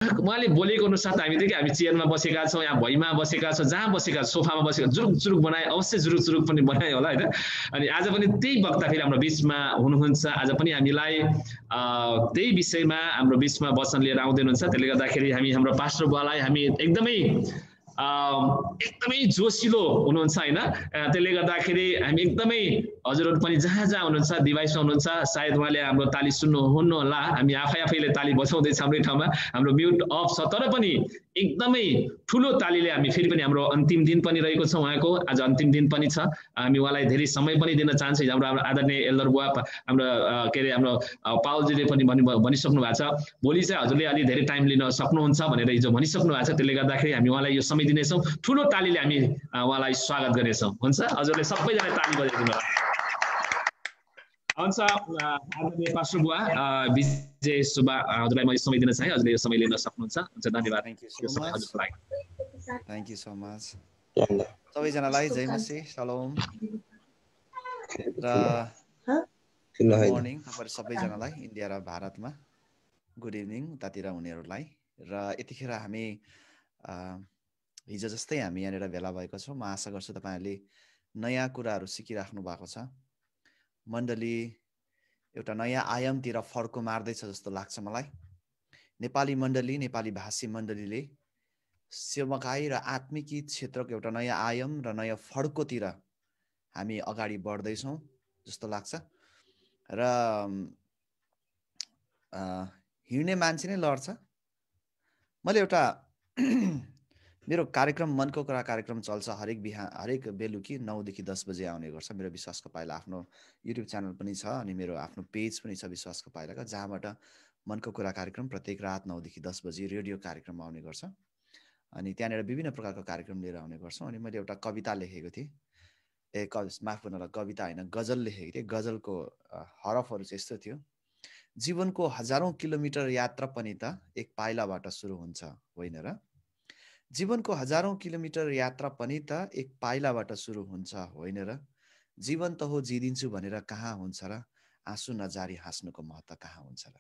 उहाँले बोलेको अनुसार त हामी देखि हामी चेयरमा बसेका छौँ, यहाँ भुइँमा बसेका छौँ, जहाँ बसेका सोफामा बसेका जुरुक जुरुक बनाए, अवश्य जुरुक जुरुक पनि बनाए होला होइन। अनि आज पनि त्यही वक्ता फेरि हाम्रो बिचमा हुनुहुन्छ। आज पनि हामीलाई त्यही विषयमा हाम्रो बिचमा वचन लिएर आउँदै हुनुहुन्छ। त्यसले गर्दाखेरि हामी हाम्रो पास्टर बुवालाई हामी एकदमै जोसिलो हुनुहुन्छ होइन। त्यसले गर्दाखेरि हामी एकदमै हजुरहरू पनि जहाँ जहाँ हुनुहुन्छ, डिभाइसमा हुनुहुन्छ, सायद उहाँले हाम्रो ताली सुन्नुहुन्न होला। हामी आफैले ताली बजाउँदैछ हाम्रै ठाउँमा, हाम्रो म्युट अफ छ, तर पनि एकदमै ठुलो तालीले हामी फेरि पनि हाम्रो अन्तिम दिन पनि रहेको छ उहाँको, आज अन्तिम दिन पनि छ। हामी उहाँलाई धेरै समय पनि दिन चाहन्छौँ। हाम्रो आदरणीय एल्डर बुवा हाम्रो के अरे हाम्रो पावलजीले पनि भनिसक्नु भएको छ, भोलि चाहिँ हजुरले अलि धेरै टाइम लिन सक्नुहुन्छ भनेर हिजो भनिसक्नु भएको छ। त्यसले गर्दाखेरि हामी उहाँलाई यो समय दिनेछौँ, ठुलो तालीले हामी उहाँलाई स्वागत गर्नेछौँ। हुन्छ, हजुरले सबैजना ताली बजाइदिनु होला। हुन्छ, आदरणीय पास्टर बुवा विजय सुब्बा हजुरलाई म समय दिन चाहे, हजुरले यो समय लिन सक्नुहुन्छ। हुन्छ, धन्यवाद। थ्याङ्क यू सो मच सबैजनालाई जय मसीह, सलोम र गुड मर्निङ तपाईहरु सबैजनालाई, इन्डिया र भारतमा गुड इभिनिङ उतातिर हुनेहरूलाई। र यतिखेर हामी हिजो जस्तै हामी यहाँनिर भेला भएको छौँ। म आशा गर्छु तपाईँहरूले नयाँ कुराहरू सिकिराख्नु भएको छ। मण्डली एउटा नयाँ आयामतिर फड्को मार्दैछ जस्तो लाग्छ मलाई। नेपाली मण्डली, नेपाली भाषी मण्डलीले सेवकाई र आत्मिकी क्षेत्रको एउटा नयाँ आयाम र नयाँ फड्कोतिर हामी अगाडि बढ्दैछौँ जस्तो लाग्छ। र हिँड्ने मान्छे नै लड्छ। मैले एउटा मेरो कार्यक्रम मनको कुरा कार्यक्रम चल्छ हरेक बेलुकी 9 देखि 10 बजे आउने गर्छ। मेरो विश्वासको पाइला आफ्नो युट्युब च्यानल पनि छ अनि मेरो आफ्नो पेज पनि छ विश्वासको पाइलाको, जहाँबाट मनको कुरा कार्यक्रम प्रत्येक रात 9 देखि 10 बजे रेडियो कार्यक्रम आउने गर्छ। अनि त्यहाँनिर विभिन्न प्रकारको कार्यक्रम लिएर आउने गर्छौँ। अनि मैले एउटा कविता लेखेको थिएँ, माफ गर्नु होला, कविता होइन गजल लेखेको थिएँ। गजलको हरफहरू चाहिँ यस्तो थियो: जीवनको हजारौं किलोमिटर यात्रा पनि त एक पाइलाबाट सुरु हुन्छ होइन र? जीवनको हजारौं किलोमिटर यात्रा पनि त एक पाइलाबाट सुरु हुन्छ होइन र? जीवन त हो जिदिन्छु भनेर कहाँ हुन्छ र? आँसु नजारी हाँस्नुको महत्त्व कहाँ हुन्छ र?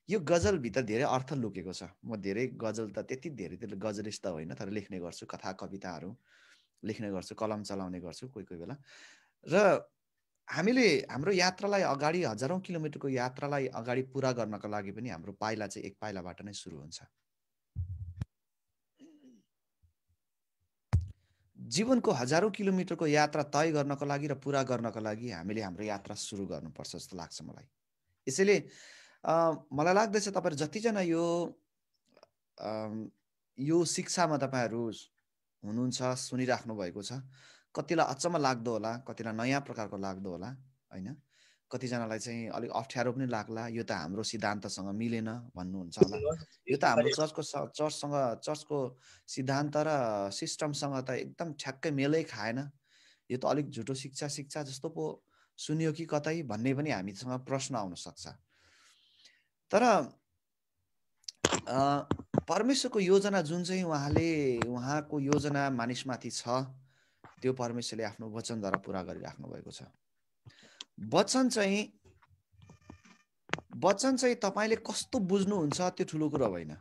यो गजलभित्र धेरै अर्थ लुकेको छ। म धेरै गजल त त्यति धेरै गजलिस्ट त होइन, तर लेख्ने गर्छु, कथा कविताहरू लेख्ने गर्छु, कलम चलाउने गर्छु कोही कोही बेला। र हामीले हाम्रो यात्रालाई अगाडि, हजारौं किलोमिटरको यात्रालाई अगाडि पुरा गर्नको लागि पनि हाम्रो पाइला चाहिँ एक पाइलाबाट नै सुरु हुन्छ। जीवनको हजारौं किलोमिटरको यात्रा तय गर्नको लागि र पुरा गर्नको लागि हामीले हाम्रो यात्रा सुरु गर्नुपर्छ जस्तो लाग्छ मलाई। यसैले मलाई लाग्दैछ तपाईहरु जतिजना यो शिक्षामा तपाईहरु हुनुहुन्छ, सुनिराख्नु भएको छ, कतिलाई अचम्म लाग्दो होला, कतिलाई नयाँ प्रकारको लाग्दो होला हैन। कतिजनालाई चाहिँ अलिक अप्ठ्यारो पनि लाग्ला, यो त हाम्रो सिद्धान्तसँग मिलेन भन्नुहुन्छ होला। यो त हाम्रो चर्चको सिद्धान्त र सिस्टमसँग त एकदम ठ्याक्कै मेलै खाएन, यो त अलिक झुटो शिक्षा जस्तो पो सुनियो कि कतै भन्ने पनि हामीसँग प्रश्न आउन सक्छ। तर परमेश्वरको योजना जुन चाहिँ उहाँको योजना मानिसमाथि छ, त्यो परमेश्वरले आफ्नो वचनद्वारा पुरा गरिराख्नु भएको छ। वचन चाहिँ तपाईले कस्तो बुझ्नुहुन्छ त्यो ठुलो कुरा होइन,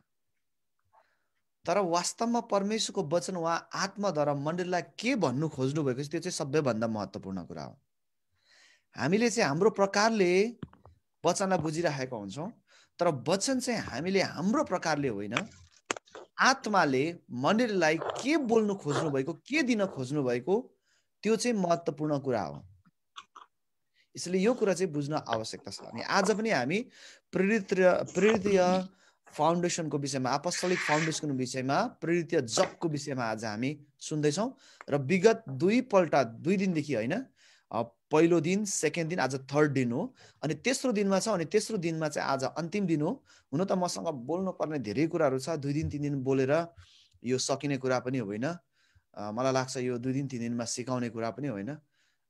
तर वास्तवमा परमेश्वरको वचन उहाँ आत्माद्वारा मण्डलीलाई के भन्नु खोज्नु भएको छ त्यो चाहिँ सबैभन्दा महत्त्वपूर्ण कुरा हो। हामीले चाहिँ हाम्रो प्रकारले वचनलाई बुझिराखेका हुन्छौँ, तर वचन चाहिँ हामीले हाम्रो प्रकारले होइन, आत्माले मण्डलीलाई के बोल्नु खोज्नु भएको, के दिन खोज्नु भएको, त्यो चाहिँ महत्त्वपूर्ण कुरा हो। यसले यो कुरा चाहिँ बुझ्न आवश्यकता छ। अनि आज पनि हामी प्रेरितीय फाउन्डेसनको विषयमा, अपस्टोलिक फाउन्डेसनको विषयमा, प्रेरितीय जपको विषयमा आज हामी सुन्दैछौँ। र विगत दुई दिनदेखि होइन, पहिलो दिन, सेकेन्ड दिन, आज थर्ड दिन हो। अनि तेस्रो दिनमा छ, अनि तेस्रो दिनमा चाहिँ आज अन्तिम दिन हो। हुन त मसँग बोल्नु पर्ने धेरै कुराहरू छ, 2 दिन 3 दिन बोलेर यो सकिने कुरा पनि होइन। मलाई लाग्छ यो 2 दिन 3 दिनमा सिकाउने कुरा पनि होइन।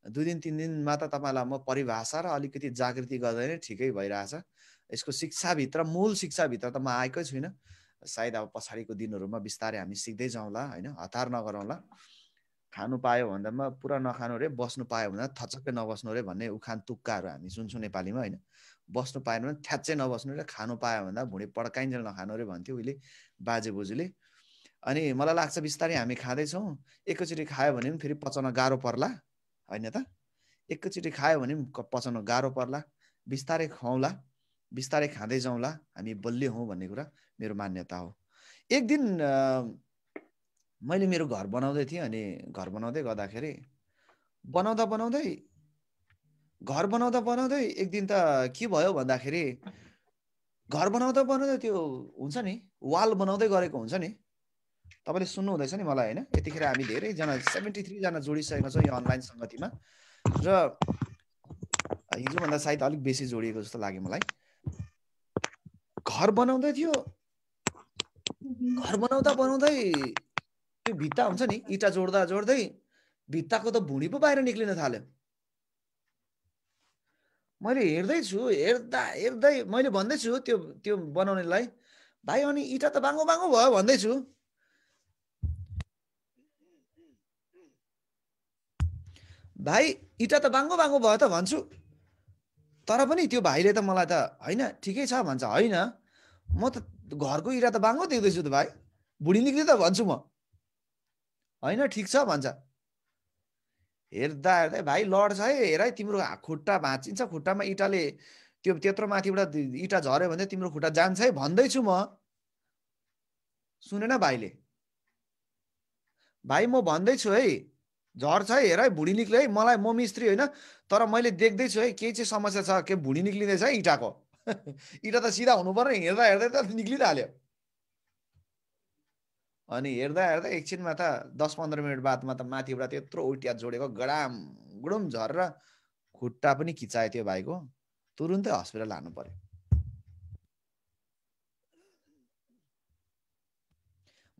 2 दिन 3 दिनमा त तपाईँलाई म परिभाषा र अलिकति जागृति गर्दै नै ठिकै भइरहेछ। यसको शिक्षाभित्र, मूल शिक्षाभित्र त म आएकै छुइनँ। सायद अब पछाडिको दिनहरूमा बिस्तारै हामी सिक्दै जाउँला होइन, हतार नगरौँला। खानु पायो भन्दामा पुरा नखानु रे, बस्नु पायो भन्दा थचक्कै नबस्नु रे भन्ने उखान तुक्काहरू हामी सुन्छौँ नेपालीमा होइन। बस्नु पाएन भने थ्याच्चै नबस्नु र खानु पायो भन्दा भुँडी पड्काइन्जेल नखानु रे भन्थ्यो उहिले बाजे बोजूले। अनि मलाई लाग्छ बिस्तारै हामी खाँदैछौँ, एकैचोटि खायो भने पनि फेरि पचाउन गाह्रो पर्ला होइन त। एकैचोटि खायो भने पनि पचाउन गाह्रो पर्ला, बिस्तारै खुवाउँला, बिस्तारै खाँदै जाउँला, हामी बलियो हौँ भन्ने कुरा मेरो मान्यता हो। एक दिन मैले मेरो घर बनाउँदै थिएँ, अनि घर बनाउँदै गर्दाखेरि घर बनाउँदै एक दिन त के भयो भन्दाखेरि घर बनाउँदै त्यो हुन्छ नि वाल बनाउँदै गरेको हुन्छ नि, तपाईँले सुन्नु हुँदैछ नि मलाई होइन। यतिखेर हामी धेरैजना 73 जना जोडिसकेका छौँ यो अनलाइन सङ्गतिमा, र हिजोभन्दा सायद अलिक बेसी जोडिएको जस्तो लाग्यो मलाई। घर बनाउँदै थियो, घर बनाउँदै त्यो भित्ता हुन्छ नि इँटा जोड्दै भित्ताको त भुँडी पो बाहिर निक्लिन थाल्यो। मैले हेर्दै मैले भन्दैछु त्यो बनाउनेलाई, भाइ अनि इँटा त बाङ्गो भयो भन्दैछु। भाइ इँटा त बाङ्गो भयो त भन्छु, तर पनि त्यो भाइले त मलाई त होइन ठिकै छ भन्छ। होइन म त घरको इँटा त बाङ्गो देख्दैछु त भाइ, भुँडी निक्लियो त भन्छु म। होइन ठिक छ भन्छ। हेर्दै भाइ लड्छ है, हेर है तिम्रो खुट्टा भाँचिन्छ, खुट्टामा इँटाले त्यो त्यत्रो माथिबाट इँटा झऱ्यो भने तिम्रो खुट्टा जान्छ है भन्दैछु म। सुनेन भाइले? भाइ म भन्दैछु है झर्छ है, हेर है भुँडी निक्ल्यो है। मलाई म मिस्त्री होइन, तर मैले देख्दैछु है केही चाहिँ समस्या छ, के भुँडी निक्लिँदैछ है इँटाको। इँटा त सिधा हुनु पर्ने, हेर्दै त निक्लिहाल्यो। अनि हेर्दा एकछिनमा त 10-15 मिनट बादमा त माथिबाट त्यत्रो उल्टिया जोडेको गडाम गुडुम झरेर खुट्टा पनि खिचायो त्यो भाइको। तुरुन्तै हस्पिटल लानु पर्यो।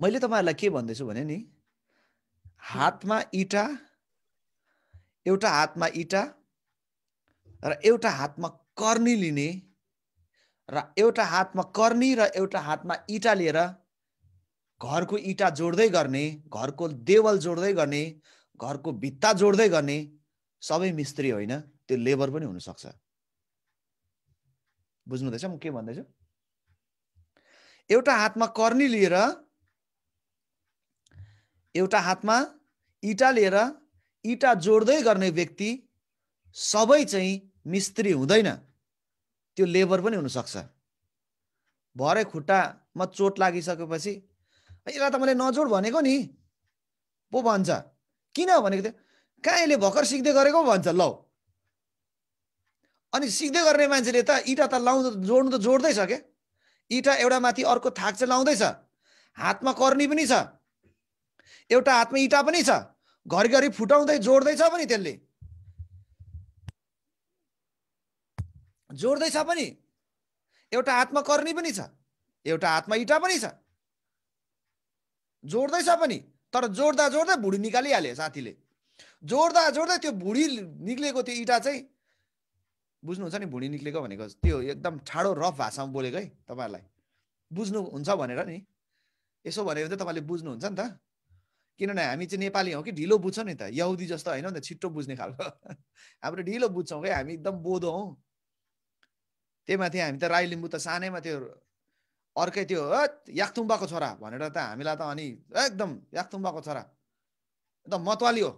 मैले तपाईँहरूलाई के भन्दैछु भने नि, हातमा इँटा, एउटा हातमा इँटा र एउटा हातमा कर्नी लिने, र एउटा हातमा कर्नी र एउटा हातमा इँटा लिएर घरको इँटा जोड्दै गर्ने, घरको देवल जोड्दै गर्ने, घरको भित्ता जोड्दै गर्ने सबै मिस्त्री होइन, त्यो लेबर पनि हुनसक्छ। बुझ्नुहुँदैछ म के भन्दैछु? एउटा हातमा कर्नी लिएर, एउटा हातमा इँटा लिएर इँटा जोड्दै गर्ने व्यक्ति सबै चाहिँ मिस्त्री हुँदैन, त्यो लेबर पनि हुनसक्छ। भरे खुट्टामा चोट लागिसकेपछि यसलाई त मैले नजोड भनेको नि पो भन्छ। किन भनेको थियो? कहाँ यसले भर्खर सिक्दै गरेको भन्छ। ल अनि सिक्दै गर्ने मान्छेले त इँटा त जोड्नु त जोड्दैछ के, इँटा एउटा माथि अर्को थाक चाहिँ लाउँदैछ, हातमा कर्नी पनि छ, एउटा हातमा इँटा पनि छ, घरिघरि फुटाउँदै जोड्दैछ पनि, त्यसले जोड्दैछ पनि, एउटा हातमा कर्नी पनि छ, एउटा हातमा इँटा पनि छ, जोड्दैछ पनि। तर जोड्दा भुँडी निकालिहाल्यो साथीले। जोड्दा त्यो भुँडी निक्लेको त्यो इँटा चाहिँ, बुझ्नुहुन्छ नि भुँडी निक्लेको भनेको त्यो एकदम ठाडो रफ भाषामा बोलेको है, तपाईँहरूलाई बुझ्नुहुन्छ भनेर नि। यसो भनेको चाहिँ तपाईँले बुझ्नुहुन्छ नि त, किनभने हामी चाहिँ नेपाली हौँ कि ढिलो बुझ्छौँ नि त, यहुदी जस्तो होइन नि त छिट्टो बुझ्ने खालको। हाम्रो ढिलो बुझ्छौँ क्या, हामी एकदम बोधो हौँ। त्यही माथि हामी त राई लिम्बू त सानैमा त्यो अर्कै त्यो याकथुम्बाको छोरा भनेर त हामीलाई त अनि एकदम याकथुम्बाको छोरा एकदम मतवाली हो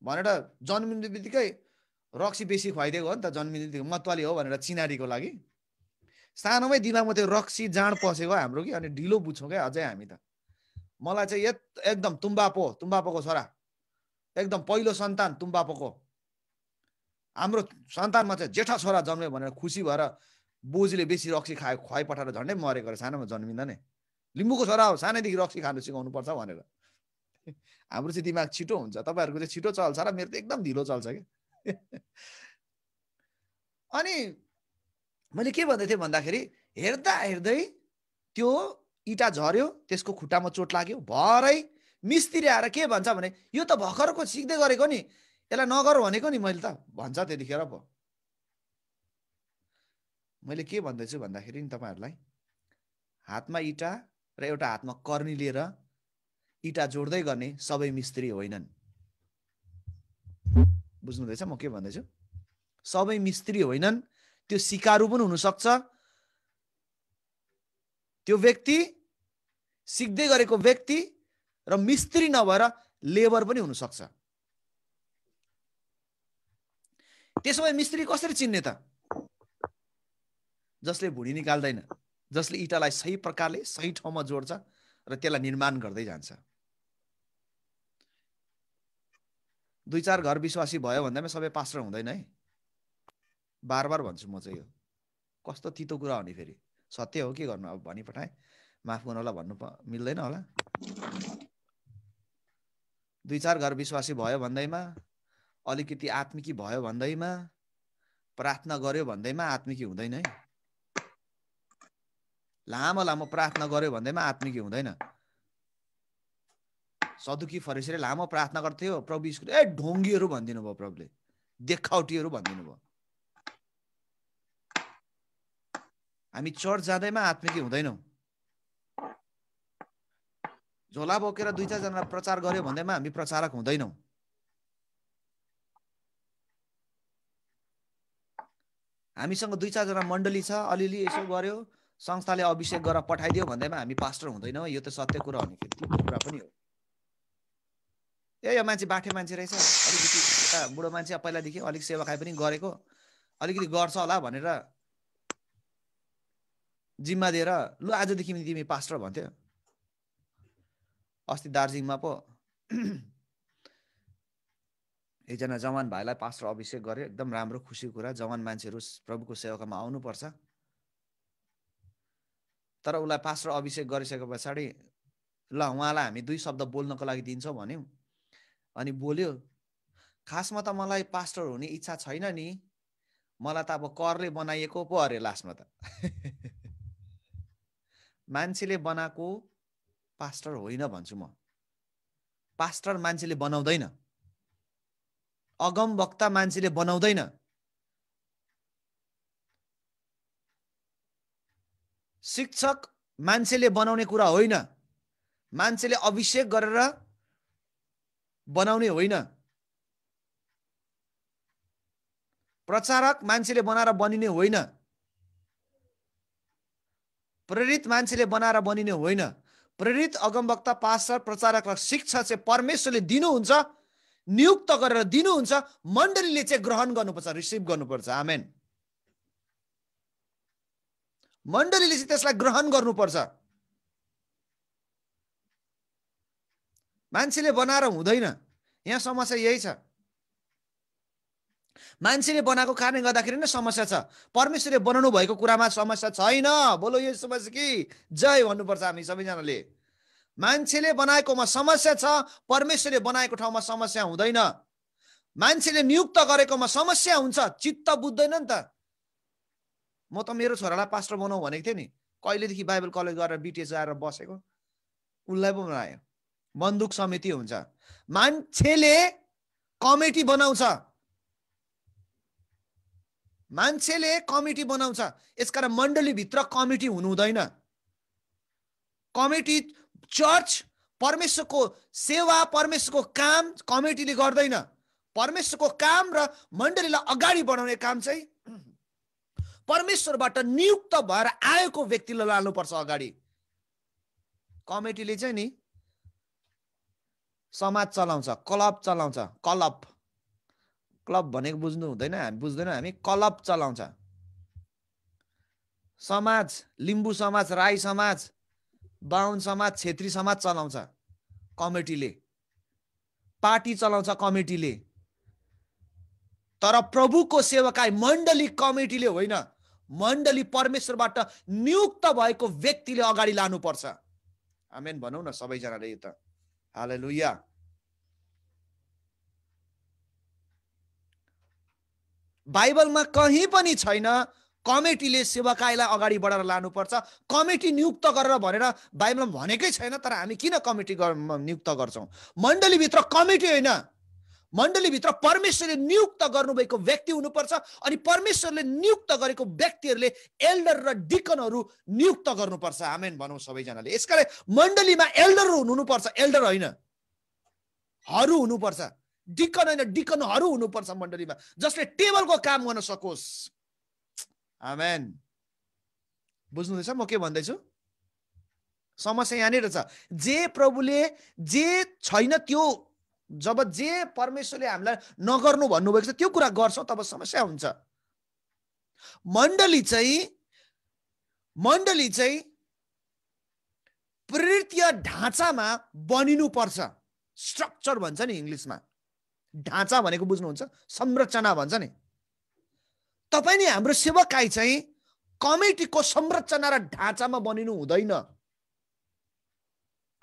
भनेर जन्मिने बित्तिकै रक्सी बेसी खुवाइदिएको हो नि त, जन्मिने बित्तिकै मतवाली हो भनेर चिनारीको लागि। सानोमै दिमागमा त्यो रक्सी जाँड पसेको हाम्रो कि, अनि ढिलो बुझ्छौँ क्या अझै हामी त। मलाई चाहिँ एकदम तुम्बापोको छोरा, एकदम पहिलो सन्तान तुम्बापोको। हाम्रो सन्तानमा चाहिँ जेठा छोरा जन्म्यो भनेर खुसी भएर बोजूले बेसी रक्सी खुवाइ पठाएर झन्डै मरेको अरे सानोमा जन्मिँदा नै। लिम्बूको छोरा हो, सानैदेखि रक्सी खानु सिकाउनु पर्छ भनेर। हाम्रो चाहिँ दिमाग छिटो हुन्छ, तपाईँहरूको चाहिँ छिटो चल्छ र मेरो त एकदम ढिलो चल्छ क्या। अनि मैले के भन्दै थिएँ भन्दाखेरि, हेर्दै त्यो इँटा झर्यो, त्यसको खुट्टामा चोट लाग्यो, भरै मिस्त्री आएर के भन्छ भने यो त भर्खरको सिक्दै गरेको नि, यसलाई नगर भनेको नि मैले त भन्छ। त्यतिखेर पो मैले के भन्दैछु भन्दाखेरि नि तपाईँहरूलाई, हातमा इँटा र एउटा हातमा कर्नी लिएर इँटा जोड्दै गर्ने सबै मिस्त्री होइनन्। बुझ्नुहुँदैछ म के भन्दैछु? सबै मिस्त्री होइनन्, त्यो सिकारु पनि हुनसक्छ, त्यो व्यक्ति सिक्दै गरेको व्यक्ति र मिस्त्री नभएर लेबर पनि हुनसक्छ। त्यसो भए मिस्त्री कसरी चिन्ने त? जसले भुडी निकाल्दैन, जसले इँटालाई सही प्रकारले सही ठाउँमा जोड्छ र त्यसलाई निर्माण गर्दै जान्छ। 2-4 घर विश्वासी भयो भन्दैमा सबै पास्टर हुँदैन है। बार बार भन्छु म चाहिँ, यो कस्तो तितो कुरा हो नि। फेरि सत्य हो, के गर्नु, अब भनिपठाएँ, माफ गर्नु होला, भन्नु मिल्दैन होला। 2-4 घर विश्वासी भयो भन्दैमा, अलिकति आत्मिकी भयो भन्दैमा, प्रार्थना गर्यो भन्दैमा आत्मिकी हुँदैन है। लामो लामो प्रार्थना गर्यो भन्दैमा आत्मिकी हुँदैन। सदुकी फरिसीले लामो प्रार्थना गर्थ्यो, प्रभु यीशु ढोंगीहरू भनिदिनु भयो, प्रभुले देखाउटीहरू भनिदिनु भयो। हामी चर्च जाँदैमा आत्मिकी हुँदैनौँ। झोला बोकेर 2-4 जना प्रचार गर्यो भन्दैमा हामी प्रचारक हुँदैनौँ। हामीसँग 2-4 जना मण्डली छ, अलिअलि यसो गर्यो, संस्थाले अभिषेक गरेर पठाइदियो भन्दैमा हामी पास्टर हुँदैनौँ। यो त सत्य कुरा हो नि। फेरि त्यो कुरा पनि हो। यो मान्छे बाठे मान्छे रहेछ, अलिकति एउटा बुढो मान्छे, पहिलादेखि अलिक सेवाकाई पनि गरेको, अलिकति गर्छ होला भनेर जिम्मा दिएर लु आजदेखि तिमी पास्टर भन्थ्यो। अस्ति दार्जिलिङमा पो एकजना जवान भाइलाई पास्टर अभिषेक गर्यो। एकदम राम्रो खुसी कुरा, जवान मान्छेहरू प्रभुको सेवाकामा आउनुपर्छ। तर उसलाई पास्टर अभिषेक गरिसके पछाडि ल उहाँलाई हामी 2 शब्द बोल्नको लागि दिन्छौँ भन्यौँ। अनि बोल्यो, खासमा त मलाई पास्टर हुने इच्छा छैन नि, मलाई त अब करले बनाइएको पो अरे लास्टमा त। मान्छेले बनाएको पास्टर होइन भन्छु म। पास्टर मान्छेले बनाउँदैन, अगम वक्ता मान्छेले बनाउँदैन। शिक्षक मान्छेले बनाउने कुरा होइन, मान्छेले अभिषेक गरेर बनाउने होइन। प्रचारक मान्छेले बनाएर बनिने होइन, प्रेरित मान्छेले बनाएर बनिने होइन। प्रेरित, अगमवक्ता, पास्टर, प्रचारक र शिक्षा चाहिँ परमेश्वरले दिनुहुन्छ, नियुक्त गरेर दिनुहुन्छ। मण्डलीले चाहिँ ग्रहण गर्नुपर्छ, रिसिभ गर्नुपर्छ। आमेन। मण्डलीले चाहिँ त्यसलाई ग्रहण गर्नुपर्छ। मान्छेले बनाएर हुँदैन। यहाँ समस्या यही छ। मान्छेले बनाएको कारणले गर्दाखेरि नै समस्या छ। परमेश्वरले बनाउनु भएको कुरामा समस्या छैन। बोलो येशू मसीहकी जय भन्नुपर्छ हामी सबैजनाले। मान्छेले बनाएकोमा समस्या छ, परमेश्वरले बनाएको ठाउँमा समस्या हुँदैन। मान्छेले नियुक्त गरेकोमा समस्या हुन्छ, चित्त बुझ्दैन नि त। म त मेरो छोरालाई पास्टर बनाऊ भनेको थिएँ नि, कहिलेदेखि बाइबल कलेज गरेर बिटिएस आएर बसेको, उसलाई पो बनायो। बन्दुक समिति हुन्छ। मान्छेले कमिटी बनाउँछ, मान्छेले कमिटी बनाउँछ। यसकारण मण्डलीभित्र कमिटी हुनु हुँदैन। कमिटी, चर्च, परमेश्वरको सेवा, परमेश्वरको काम कमिटीले गर्दैन। परमेश्वरको काम र मण्डलीलाई अगाडि बढाउने काम चाहिँ परमेश्वरबाट नियुक्त भएर आएको व्यक्तिले लानुपर्छ अगाडि। कमिटीले चाहिँ नि समाज चलाउँछ, क्लब चलाउँछ। क्लब, क्लब भनेको बुझ्नु हुँदैन, हामी बुझ्दैनौँ। हामी क्लब चलाउँछ। समाज, लिम्बू समाज, राई समाज, बाहुन समाज, क्षेत्री समाज चलाउँछ कमिटीले। पार्टी चलाउँछ कमिटीले। तर प्रभुको सेवकाई मण्डली कमिटीले होइन, मण्डली परमेश्वरबाट नियुक्त भएको व्यक्तिले अगाडि लानुपर्छ। आमेन भनौँ न सबैजनाले यो त। हालेलुया। बाइबलमा कहीँ पनि छैन कमिटीले सेवकाईलाई अगाडि बढाएर लानुपर्छ, कमिटी नियुक्त गरेर भनेर बाइबलमा भनेकै छैन। तर हामी किन कमिटी नियुक्त गर्छौँ? मण्डलीभित्र कमिटी होइन, मण्डलीभित्र परमेश्वरले नियुक्त गर्नुभएको व्यक्ति हुनुपर्छ। अनि परमेश्वरले नियुक्त गरेको व्यक्तिहरूले एल्डर र डिकनहरू नियुक्त गर्नुपर्छ। आमेन भनौँ सबैजनाले। यसकारण मण्डलीमा एल्डर हुनुपर्छ, एल्डर होइन, हरू हुनुपर्छ। डिकन होइन, डिकनहरू हुनुपर्छ मण्डलीमा, जसले टेबलको काम गर्न सकोस्। आमेन। बुझ्नुहुँदैछ म के भन्दैछु? समस्या यहाँनिर छ। जे प्रभुले जे छैन त्यो, जब जे परमेश्वरले हामीलाई नगर्नु भन्नुभएको छ त्यो कुरा गर्छौँ तब समस्या हुन्छ। मण्डली चाहिँ प्रेरितीय ढाँचामा बनिनु पर्छ। स्ट्रक्चर भन्छ नि इङ्ग्लिसमा, ढाँचा भनेको बुझ्नुहुन्छ, संरचना भन्छ नि। तपाईँ नि हाम्रो सेवकाई चाहिँ कमिटीको संरचना र ढाँचामा बनिनु हुँदैन।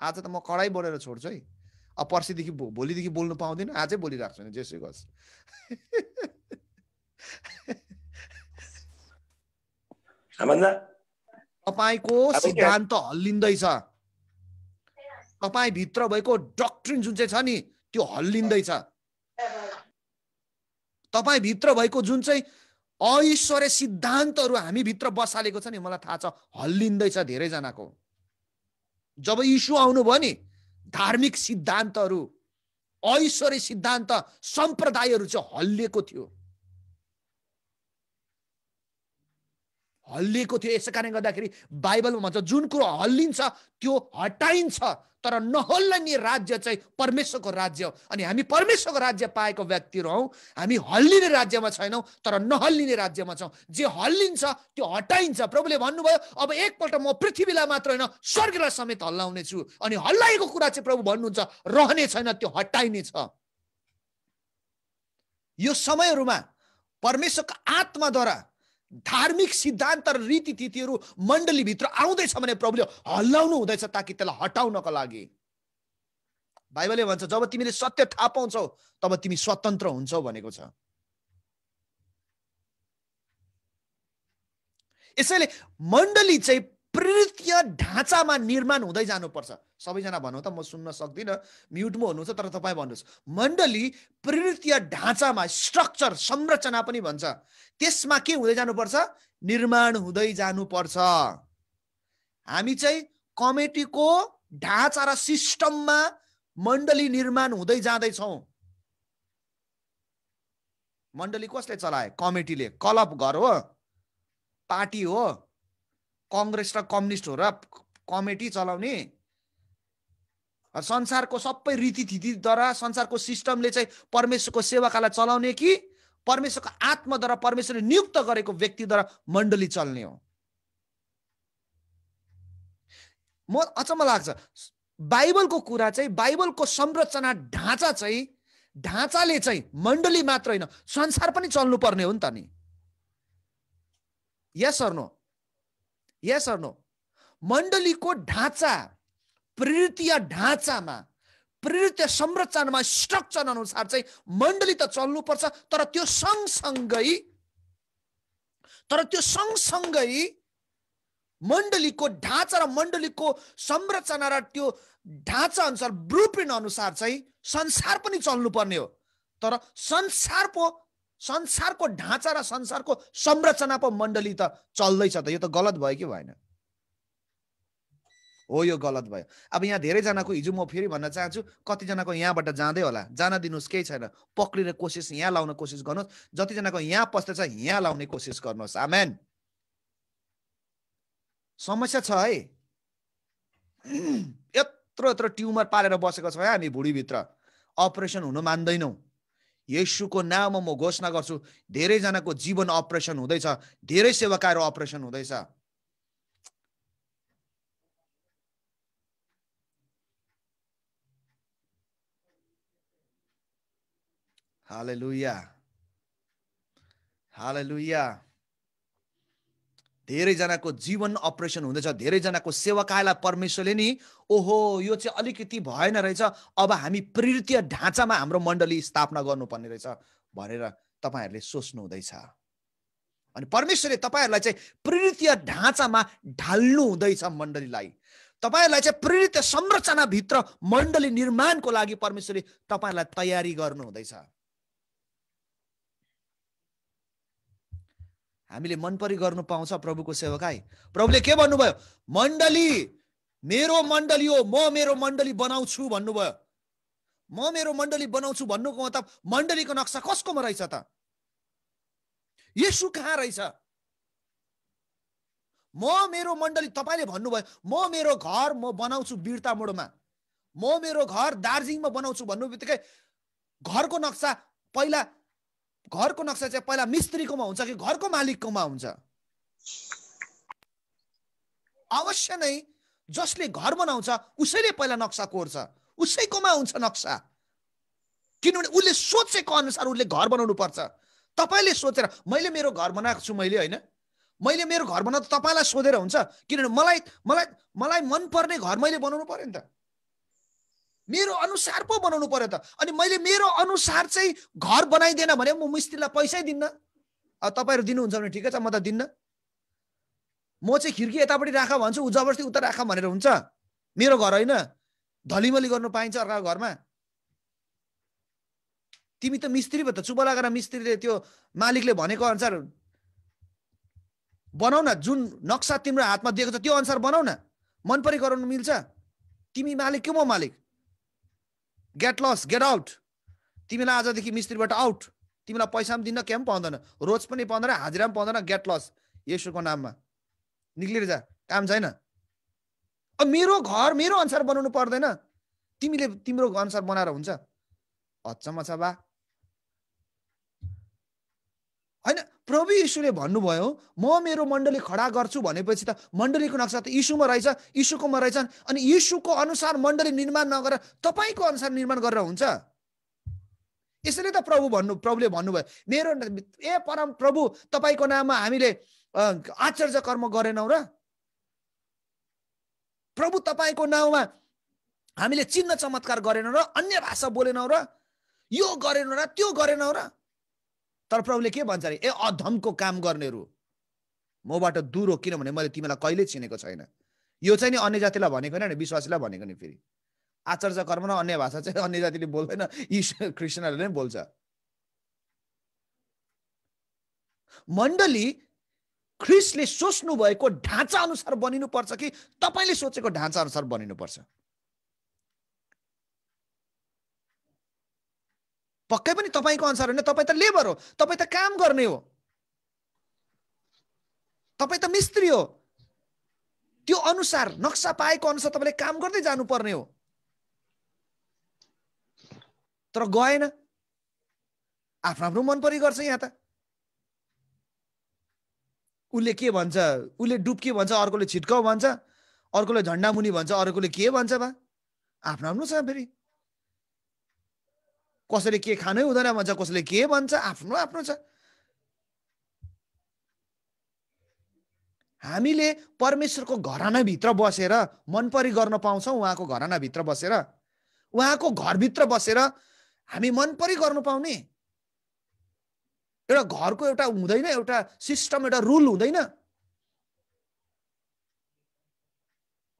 आज त म कडाई बोलेर छोड्छु है, अब पर्सिदेखि भोलिदेखि बोल्नु पाउँदिनँ, आजै बोलिराख्छु नि जेसुकै गर्छ। तपाईको सिद्धान्त हल्लिँदैछ, तपाईँ भित्र भएको डक्ट्रिन जुन चाहिँ छ नि त्यो हल्लिँदैछ। तपाईँ भित्र भएको जुन चाहिँ अईश्वरीय सिद्धान्तहरू हामी भित्र बसालेको छ नि, मलाई थाहा छ हल्लिँदैछ धेरैजनाको। जब यीशु आउनुभयो नि, धार्मिक सिद्धान्तहरू, अईश्वरीय सिद्धान्त, सम्प्रदायहरू चाहिँ हल्लिएको थियो, हल्लिएको थियो। यसै कारणले गर्दाखेरि बाइबलमा भन्छ जुन कुरो हल्लिन्छ त्यो हटाइन्छ, तर नहल्लिने राज्य चाहिँ परमेश्वरको राज्य हो। अनि हामी परमेश्वरको राज्य पाएको व्यक्तिहरू हौँ। हामी हल्लिने राज्यमा छैनौँ तर नहल्लिने राज्यमा छौँ। जे हल्लिन्छ त्यो हटाइन्छ। प्रभुले भन्नुभयो अब एकपल्ट म पृथ्वीलाई मात्र होइन स्वर्गलाई समेत हल्लाउने छु। अनि हल्लाएको कुरा चाहिँ प्रभु भन्नुहुन्छ रहने छैन, त्यो हटाइने छ। यो समयहरूमा परमेश्वरको आत्माद्वारा धार्मिक सिद्धान्त र रीतिथितिहरू मण्डलीभित्र आउँदैछ भने प्रभुले हल्लाउनु हुँदैछ ताकि त्यसलाई हटाउनको लागि। बाइबलले भन्छ जब तिमीले सत्य थाहा पाउँछौ तब तिमी स्वतन्त्र हुन्छौ भनेको छ। यसैले मण्डली चाहिँ प्रेरितीय ढाँचामा निर्माण हुँदै जानुपर्छ। सबैजना भन्नु त, म सुन्न सक्दिनँ, म्युटमा हुनुहुन्छ, तर तपाईँ भन्नुहोस्। मण्डली प्रेरितीय ढाँचामा, स्ट्रक्चर, संरचना पनि भन्छ, त्यसमा के हुँदै जानुपर्छ? निर्माण हुँदै जानुपर्छ। हामी चाहिँ कमिटीको ढाँचा र सिस्टममा मण्डली निर्माण हुँदै जाँदैछौँ। मण्डली कसले चलाए? कमिटीले। क्लब घर हो, पार्टी हो, कङ्ग्रेस र कम्युनिस्ट हो र कमिटी चलाउने? संसारको सबै रीतिथितिद्वारा, संसारको सिस्टमले चाहिँ परमेश्वरको सेवकालाई चलाउने कि परमेश्वरको आत्माद्वारा, परमेश्वरले नियुक्त गरेको व्यक्तिद्वारा मण्डली चल्ने हो? म अचम्म लाग्छ, बाइबलको कुरा चाहिँ, बाइबलको संरचना ढाँचा चाहिँ, ढाँचाले चाहिँ मण्डली मात्र होइन संसार पनि चल्नु पर्ने हो नि त नि। Yes or no? Yes or no? मण्डलीको ढाँचा, प्रेरितीय ढाँचामा, प्रेरितीय संरचनामा, स्ट्रक्चर अनुसार चाहिँ मण्डली त चल्नुपर्छ, तर त्यो सँगसँगै मण्डलीको ढाँचा र मण्डलीको संरचना र त्यो ढाँचा अनुसार, ब्लुप्रिन्ट अनुसार चाहिँ संसार पनि चल्नुपर्ने हो। तर संसारको ढाँचा र संसारको संरचना पो मण्डली त चल्दैछ त। यो त गलत भयो कि भएन? हो, यो गलत भयो। अब यहाँ धेरैजनाको, हिजो म फेरि भन्न चाहन्छु, कतिजनाको यहाँबाट जाँदै होला, जान दिनुहोस्, केही छैन। पक्रिने कोसिस यहाँ लाउन कोसिस गर्नुहोस्। जतिजनाको यहाँ पस्दैछ यहाँ लाउने कोसिस गर्नुहोस्। आमेन। समस्या छ है, यत्रो ट्युमर पारेर बसेको छ हामी भुँडीभित्र, अपरेसन हुन मान्दैनौँ। येशूको नाममा म घोषणा गर्छु, धेरैजनाको जीवन अपरेसन हुँदैछ, धेरै सेवकाहरू अपरेसन हुँदैछ। हालेलुया, हालेलुया। धेरैजनाको जीवन अपरेसन हुँदैछ, धेरैजनाको सेवकाईलाई परमेश्वरले नि ओहो यो चाहिँ अलिकति भएन रहेछ, अब हामी प्रेरितीय ढाँचामा हाम्रो मण्डली स्थापना गर्नुपर्ने रहेछ भनेर तपाईँहरूले सोच्नु हुँदैछ। अनि परमेश्वरले तपाईँहरूलाई चाहिँ प्रेरितीय ढाँचामा ढाल्नु हुँदैछ मण्डलीलाई। तपाईँहरूलाई चाहिँ प्रेरितीय संरचनाभित्र मण्डली निर्माणको लागि परमेश्वरले तपाईँहरूलाई तयारी गर्नु हुँदैछ। हामीले मनपरी गर्नु पाउँछ प्रभुको सेवकाई? प्रभुले के भन्नुभयो? मण्डली मेरो मण्डली हो, म मेरो मण्डली बनाउँछु भन्नुभयो। म मेरो मण्डली बनाउँछु भन्नुको मतलब मण्डलीको नक्सा कसकोमा रहेछ त? येशू कहाँ रहेछ? म मेरो मण्डली, तपाईले भन्नुभयो म मेरो घर म बनाउँछु बिर्ता मोडमा, म मेरो घर दार्जिलिङमा बनाउँछु भन्नुबित्तिकै घरको नक्सा चाहिँ पहिला मिस्त्रीकोमा हुन्छ कि घरको मालिककोमा हुन्छ? अवश्य नै जसले घर बनाउँछ उसैले पहिला नक्सा कोर्छ, उसैकोमा हुन्छ नक्सा, किनभने उसले सोचेको अनुसार उसले घर बनाउनु पर्छ। तपाईले सोचेर मैले मेरो घर बनाएको छु, मैले मेरो घर बनाउँदा तपाईलाई सोधेर हुन्छ? किनभने मलाई मनपर्ने घर मैले बनाउनु पर्यो नि त, मेरो अनुसार पो बनाउनु पर्यो त। अनि मैले मेरो अनुसार चाहिँ घर बनाइदिएन भने म मिस्त्रीलाई पैसै दिन्न। तपाईहरु दिनुहुन्छ भने ठिकै छ, म त दिन्न। म चाहिँ खिर्की यतापट्टि राख भन्छु, उ जबरजस्ती उता राख भनेर हुन्छ? मेरो घर होइन, धलीमली गर्नु पाइन्छ अर्काको घरमा? तिमी त मिस्त्री भयो त, चुप लागेर मिस्त्रीले त्यो मालिकले भनेको अनुसार बनाउ न, जुन नक्सा तिम्रो हातमा दिएको छ त्यो अनुसार बनाउ न, मन परि गराउनु मिल्छ? तिमी मालिक के म मालिक? Get lost, get out. तिमीलाई आजदेखि मिस्त्रीबाट आउट, तिमीलाई पैसा पनि दिन्न, के पनि पाउँदैन, रोज पनि पाउँदैन, हाजिरा पनि पाउँदैन, गेट लस येशूको नाममा निक्लिएर जा, काम छैन। अब मेरो घर मेरो अनुसार बनाउनु पर्दैन, तिमीले तिम्रो अनुसार बनाएर हुन्छ? अचम्म छ बा हैन? प्रभु यीशुले भन्नुभयो म मेरो मण्डली खडा गर्छु भनेपछि त मण्डलीको नक्सा त यीशुमा रहेछ, यीशुकोमा रहेछ। अनि यीशुको अनुसार मण्डली निर्माण नगरेर तपाईको अनुसार निर्माण गरेर हुन्छ? यसैले त प्रभुले भन्नुभयो मेरो परम प्रभु तपाईको नाममा हामीले आश्चर्य कर्म गरेनौ र? प्रभु तपाईको नाममा हामीले चिन्ह चमत्कार गरेनौ र? अन्य भाषा बोलेनौ र? यो गरेनौ र, त्यो गरेनौ र? तर प्रभुले के भन्छ अरे, ए अधमको काम गर्नेहरू मबाट दूर हो, किनभने मैले तिमीलाई कहिले चिनेको छैन। यो चाहिँ नि अन्य जातिलाई भनेको हैन, विश्वासीलाई भनेको नि। फेरि आश्चर्य कर्म र अन्य भाषा चाहिँ अन्य जातिले बोल्दैन, क्रिस्चियनहरूले नै बोल्छ। मण्डली ख्रिस्टले सोच्नु भएको ढाँचा अनुसार बनिनु पर्छ कि तपाईले सोचेको ढाँचा अनुसार बनिनु पर्छ? पक्कै पनि तपाईको अनुसार होइन, तपाई त लेबर हो, तपाई त काम गर्ने हो, तपाई त मिस्त्री हो। त्यो अनुसार नक्सा पाएको अनुसार तपाईले काम गर्दै जानुपर्ने हो। तर गएन, आफ्नो आफ्नो मन परि गर्छ। यहाँ त उसले के भन्छ, उसले डुब्की भन्छ, अर्कोले छिटकाउ भन्छ, अर्कोले झण्डा मुनि भन्छ, अर्कोले के भन्छ बा, आफ्नो आफ्नो छ। फेरि कसैले के खानै हुँदैन भन्छ, कसैले के भन्छ, आफ्नो आफ्नो छ। हामीले परमेश्वरको घरानाभित्र बसेर मन परि गर्न पाउँछौँ। उहाँको घरानाभित्र बसेर, उहाँको घरभित्र बसेर हामी मन परि गर्नु पाउने? एउटा घरको एउटा हुँदैन, एउटा सिस्टम, एउटा रुल हुँदैन?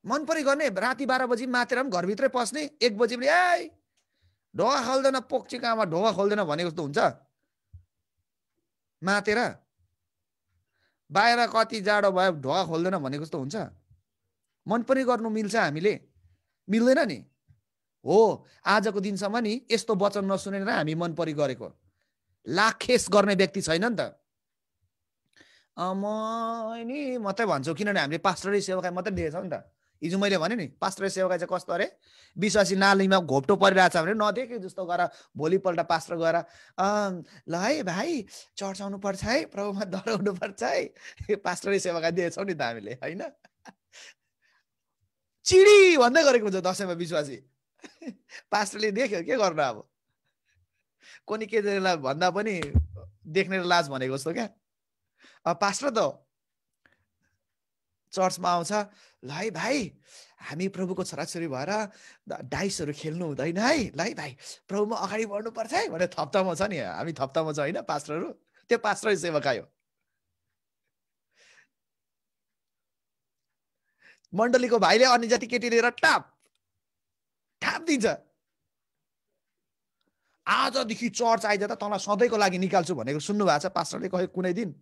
मन परि गर्ने, राति 12 बजी मातेर पनि घरभित्रै पस्ने, 1 बजी पनि ए ढोका खोल्दैन, पोक्चिकामा ढोका खोल्दैन भनेको जस्तो हुन्छ। मातेर बाहिर कति जाडो भयो ढोका खोल्दैन भनेको जस्तो हुन्छ। मन पनि गर्नु मिल्छ हामीले? मिल्दैन नि। हो, आजको दिनसम्म नि यस्तो वचन नसुनेर हामी मन परि गरेको लाखेस गर्ने व्यक्ति छैन नि त। म नि मात्रै भन्छु, किनभने हामीले पास्टरै सेवाकाई मात्रै दिएछौँ नि त। हिजो मैले भने नि पास्टरै सेवाकाई चाहिँ कस्तो अरे, विश्वासी नालीमा घोप्टो परिरहेछ भने नदेखे जस्तो गरेर भोलिपल्ट पास्टर गएर ल है भाइ चर्च आउनु पर्छ है, प्रभुमा डराउनु पर्छ है, पास्टरै सेवाकाई दिएछौँ नि त हामीले, होइन? चिडी भन्दै गरेको हुन्छ दसैँमा विश्वासी। पास्टरले देख्यो के गर्नु, अब कोनी के भन्दा पनि देख्ने लाज भनेको जस्तो क्या। अब पास्टर त चर्चमा आउँछ, ल है भाइ हामी प्रभुको छोराछोरी भएर डाइसहरू खेल्नु हुँदैन है, ल है भाइ प्रभुमा अगाडि बढ्नुपर्छ है भनेर थप्तामा छ नि। हामी थप्तामा छ होइन पास्टरहरू, त्यो पास्टरै सेवकाई हो। मण्डलीको भाइले अन्य जाति केटी लिएर टाप दिन्छ, आजदेखि चर्च आइज त तँलाई सधैँको लागि निकाल्छु भनेको सुन्नु भएको छ पास्टरले कुनै दिन?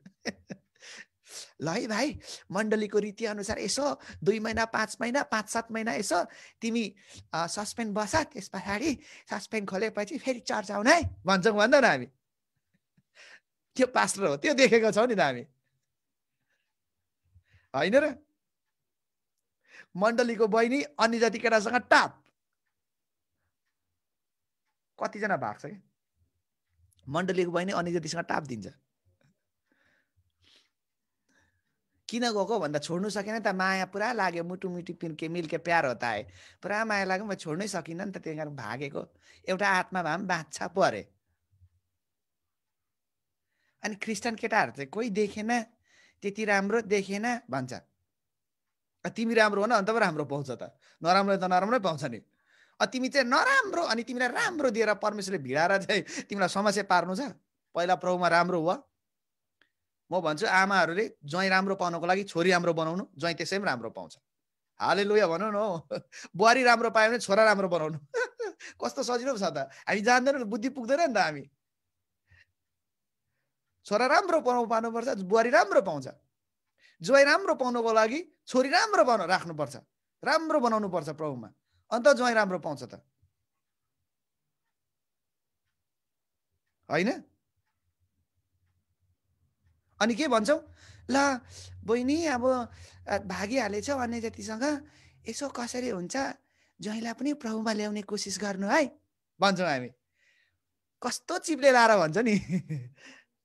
ल है भाइ मण्डलीको रीति अनुसार यसो 2 महिना 5 महिना 5-7 महिना यसो तिमी सस्पेन्ड बस, त्यस पछाडि सस्पेन्ड खोलेपछि फेरि चर्च आउन है भन्छौँ, भन्दैन हामी? त्यो पास्टर हो, त्यो देखेको छौँ नि त हामी। होइन र? मण्डलीको बहिनी अन्य जाति केटासँग टाप। कतिजना भाग्छ कि मण्डलीको बहिनी अन्य जातिसँग टाप दिन्छ। किन गएको भन्दा छोड्नु सकेन त, माया पुरा लाग्यो, मुटु मुटु मिल्के प्यार होता है, पुरा माया लाग्यो, म छोड्नै सकिनँ नि त, त्यही कारण भागेको। एउटा आत्मा भए पनि बाँच्छ पो अरे। अनि क्रिस्चियन केटाहरू चाहिँ कोही देखेन, त्यति राम्रो देखेन भन्छ। तिमी राम्रो हो न, अन्त पो राम्रो पाउँछ त, नराम्रो त नराम्रै पाउँछ नि। तिमी चाहिँ नराम्रो, अनि तिमीलाई राम्रो दिएर परमेश्वरले भिडाएर चाहिँ तिमीलाई समस्या पार्नु छ? पहिला प्रभुमा राम्रो हो। म भन्छु आमाहरूले ज्वाइँ राम्रो पाउनको लागि छोरी राम्रो बनाउनु, ज्वाइँ त्यसै पनि राम्रो पाउँछ। हालेलुया भनौँ न हो। बुहारी राम्रो पायो भने छोरा राम्रो बनाउनु। कस्तो सजिलो छ त, हामी जान्दैनौँ, बुद्धि पुग्दैन नि त। हामी छोरा राम्रो पाउनुपर्छ, बुहारी राम्रो पाउँछ। ज्वाइँ राम्रो पाउनको लागि छोरी राम्रो राख्नुपर्छ, राम्रो बनाउनु पर्छ प्रभुमा, अन्त ज्वाइँ राम्रो पाउँछ त, होइन? अनि के भन्छौ? ल बहिनी अब भागिहालेछौ अन्य जातिसँग, यसो कसरी हुन्छ, ज्वाइँलाई पनि प्रभुमा ल्याउने कोसिस गर्नु है भन्छौँ हामी। कस्तो चिप्ले लाएर भन्छ नि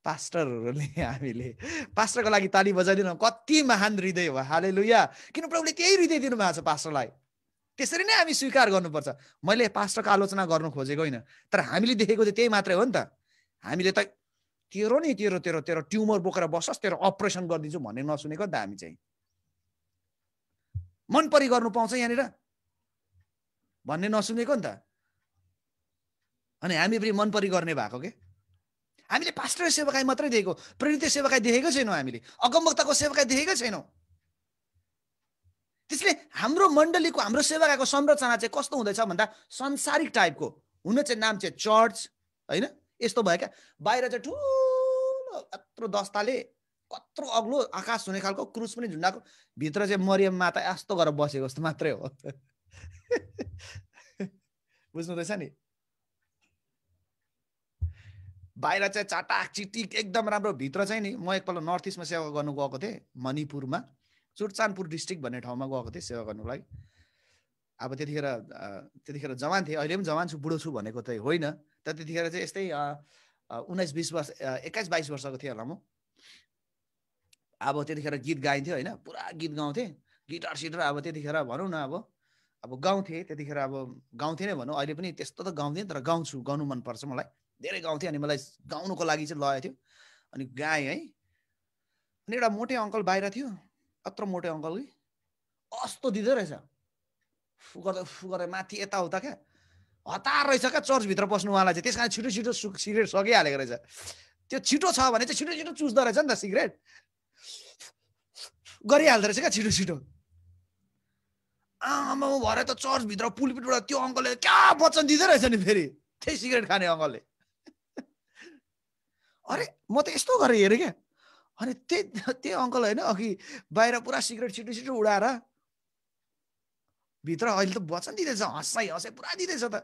पास्टरहरूले। हामीले पास्टरको लागि ताली बजाइदिनु, कति महान हृदय हो। हालेलुया। किन प्रभुले त्यही हृदय दिनु भएको छ पास्टरलाई। त्यसरी नै हामी स्वीकार गर्नुपर्छ। मैले पास्टरको आलोचना गर्नु खोजेको होइन, तर हामीले देखेको चाहिँ त्यही मात्रै हो नि त। हामीले त तेरो नि तेरो तेरो तेरो ट्युमर बोकेर बसोस्, तेरो अपरेसन गरिदिन्छु भन्ने नसुनेको नि त हामी चाहिँ। मन परी गर्नु पाउँछ यहाँनिर भन्ने नसुनेको नि त। अनि हामी पनि मन परी गर्ने भएको के। हामीले पास्टर सेवकाई मात्रै देखेको, प्रेरित सेवकाई देखेको छैनौँ, हामीले अगमवक्ताको सेवकाई देखेकै छैनौँ। त्यसले हाम्रो मण्डलीको, हाम्रो सेवकाईको संरचना चाहिँ कस्तो हुँदैछ भन्दा संसारिक टाइपको हुन चाहिँ नाम चाहिँ चर्च, होइन? यस्तो भयो क्या। बाहिर चाहिँ ठुलो यत्रो दस्ताले, कत्रो अग्लो आकाश हुने खालको क्रुस पनि झुन्डाको, भित्र चाहिँ मरियम माता यस्तो गरेर बसेको जस्तो मात्रै हो। बुझ्नुहुँदैछ नि? बाहिर चाहिँ चाटाक चिटिक एकदम राम्रो, भित्र चाहिँ नि। म एकपल्ट नर्थ इस्टमा सेवा गर्नु गएको थिएँ, मणिपुरमा चुरचानपुर डिस्ट्रिक्ट भन्ने ठाउँमा गएको थिएँ सेवा गर्नुको लागि। अब त्यतिखेर जवान थिएँ, अहिले पनि जवान छु, बुढो छु भनेको चाहिँ होइन, तर त्यतिखेर चाहिँ यस्तै 19-20 वर्ष, 21-22 वर्षको थिएँ होला म। अब त्यतिखेर गीत गाइन्थ्यो, होइन? पुरा गीत गाउँथेँ, गिटार सिटार। अब त्यतिखेर भनौँ न, अब गाउँथेँ, त्यतिखेर अब गाउँथेँ नै भनौँ, अहिले पनि त्यस्तो त गाउँथेँ, तर गाउँछु, गाउनु मनपर्छ मलाई, धेरै गाउँथेँ। अनि मलाई गाउनुको लागि चाहिँ लगेको थियो, अनि गाएँ है। अनि एउटा मोटे अङ्कल बाहिर थियो, यत्रो मोटे अङ्कल कि कस्तो दिँदो रहेछ, फु गर्दै माथि यताउता क्या, हतार रहेछ क्या चर्चभित्र पस्नु उहाँलाई चाहिँ। त्यस कारण छिटो छिटो सिगरेट सकिहालेको रहेछ। त्यो छिटो छ भने चाहिँ छिटो छिटो चुस्दो रहेछ नि त सिगरेट, गरिहाल्दो रहेछ क्या छिटो छिटो। आमा भरे त चर्चभित्र पुलपिटबाट त्यो अङ्कलले क्या वचन दिँदो रहेछ नि फेरि, त्यही सिगरेट खाने अङ्कलले। अरे म त यस्तो गरेर हेरेँ क्या। अनि त्यही अङ्कल होइन, अघि बाहिर पुरा सिगरेट छिटो छिटो उडाएर भित्र अहिले त वचन दिँदैछ, हँसाइ पुरा दिँदैछ त।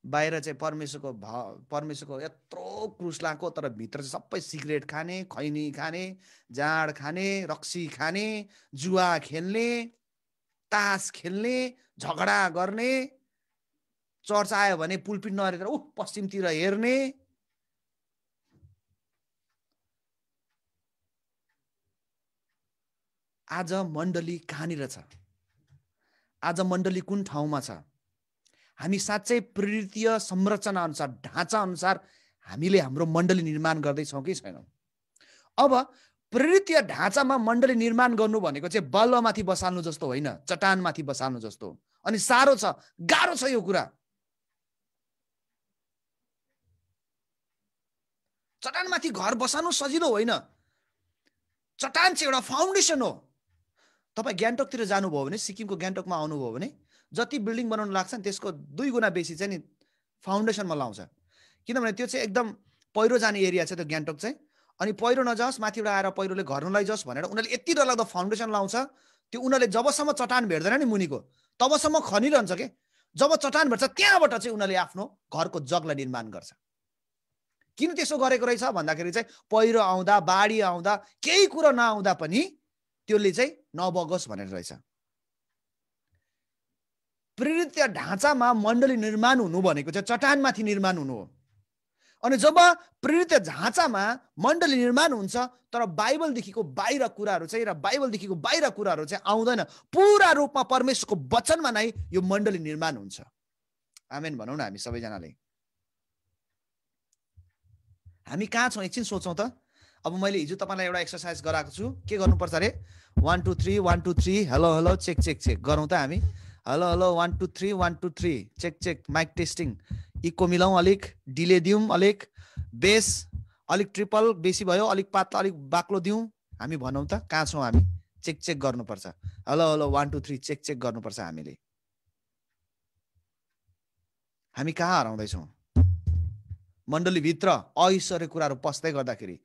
बाहिर चाहिँ परमेश्वरको यत्रो क्रुस लाएको, तर भित्र चाहिँ सबै सिगरेट खाने, खैनी खाने, जाँड खाने, रक्सी खाने, जुवा खेल्ने, तास खेल्ने, झगडा गर्ने, चर्च आयो भने पुलपिट नहेरेर पश्चिमतिर हेर्ने। आज मण्डली कहाँनिर छ? आज मण्डली कुन ठाउँमा छ? हामी साँच्चै प्रेरितीय संरचना अनुसार, ढाँचा अनुसार हामीले हाम्रो मण्डली निर्माण गर्दैछौँ कि छैनौँ? अब प्रेरितीय ढाँचामा मण्डली निर्माण गर्नु भनेको चाहिँ बल्लमाथि बसाल्नु जस्तो होइन, चट्टानमाथि बसाल्नु जस्तो। अनि साह्रो छ, गाह्रो छ यो कुरा। चट्टानमाथि घर बसाल्नु सजिलो होइन। चट्टान चाहिँ एउटा फाउन्डेसन हो। तपाईँ ग्यान्टोकतिर जानुभयो भने, सिक्किमको ग्यान्टोकमा आउनुभयो भने, जति बिल्डिङ बनाउनु लाग्छ नि त्यसको 2 गुणा बेसी चाहिँ नि फाउन्डेसनमा लाउँछ। किनभने त्यो चाहिँ एकदम पहिरो जाने एरिया छ त्यो ग्यान्टोक चाहिँ। अनि पहिरो नजाओस्, माथिबाट आएर पहिरोले घर नलैजाओस् भनेर उनीहरूले यति डरलाग्दो फाउन्डेसन लाउँछ। त्यो उनीहरूले जबसम्म चट्टान भेट्दैन नि मुनिको, तबसम्म खनिरहन्छ के। जब चट्टान भेट्छ त्यहाँबाट चाहिँ उनीहरूले आफ्नो घरको जगलाई निर्माण गर्छ। किन त्यसो गरेको रहेछ भन्दाखेरि चाहिँ पहिरो आउँदा, बाढी आउँदा, केही कुरो नआउँदा पनि त्यसले चाहिँ नबगोस् भनेर रहेछ। प्रेरित ढाँचामा मण्डली निर्माण हुनु भनेको चाहिँ चट्टानमाथि निर्माण हुनु हो। अनि जब प्रेरित ढाँचामा मण्डली निर्माण हुन्छ तर बाइबलदेखिको बाहिर कुराहरू चाहिँ र बाइबलदेखिको बाहिर कुराहरू चाहिँ आउँदैन, पुरा रूपमा परमेश्वरको वचनमा नै यो मण्डली निर्माण हुन्छ। आमेन भनौँ न हामी सबैजनाले। हामी कहाँ छौँ एकछिन सोचौँ त। अब मैले हिजो तपाईँलाई एउटा एक्सर्साइज गराएको छु, के गर्नुपर्छ अरे 1 2 3 1 2 3 hello hello check check check गरौँ त हामी। Hello hello 1 2 3 1 2 3 check check mic testing. Echo मिलाउँ, अलिक डिले दिउँ, अलिक बेस अलिक ट्रिपल बेसी भयो, अलिक पातला अलिक बाक्लो दिउँ। हामी भनौँ त कहाँ छौँ हामी। चेक चेक गर्नुपर्छ। हेलो हेलो 1 2 3 चेक चेक गर्नुपर्छ हामीले। हामी कहाँ हराउँदैछौँ? मण्डलीभित्र ऐश्वर्य कुराहरू पस्दै गर्दाखेरि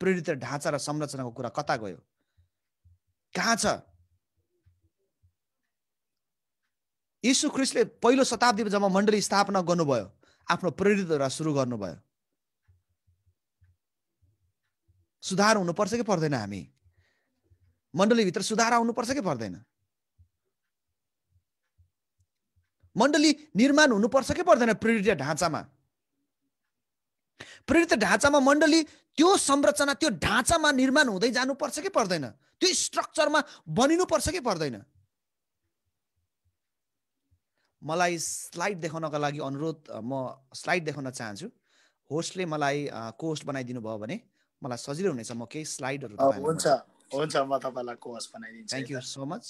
प्रेरित ढाँचा र संरचनाको कुरा कता गयो? कहाँ छ? यीशु ख्रीष्टले पहिलो शताब्दीमा जब मण्डली स्थापना गर्नुभयो, आफ्नो प्रेरितहरूलाई सुरु गर्नुभयो। सुधार हुनुपर्छ कि पर्दैन? हामी मण्डलीभित्र सुधार आउनुपर्छ कि पर्दैन? मण्डली निर्माण हुनुपर्छ कि पर्दैन? प्रेरित ढाँचामा, प्रेरित ढाँचामा मण्डली त्यो संरचना त्यो ढाँचामा निर्माण हुँदै जानुपर्छ कि पर्दैन? त्यो स्ट्रक्चरमा बनिनुपर्छ कि पर्दैन? मलाई स्लाइड देखाउनका लागि अनुरोध, म स्लाइड देखाउन चाहन्छु। होस्टले मलाई कोस्ट बनाइदिनु भयो भने मलाई सजिलो हुनेछ। म केही स्लाइडहरू हुन्छ हुन्छ म तपाईलाई कोस्ट बनाइदिन्छु। Thank you so much.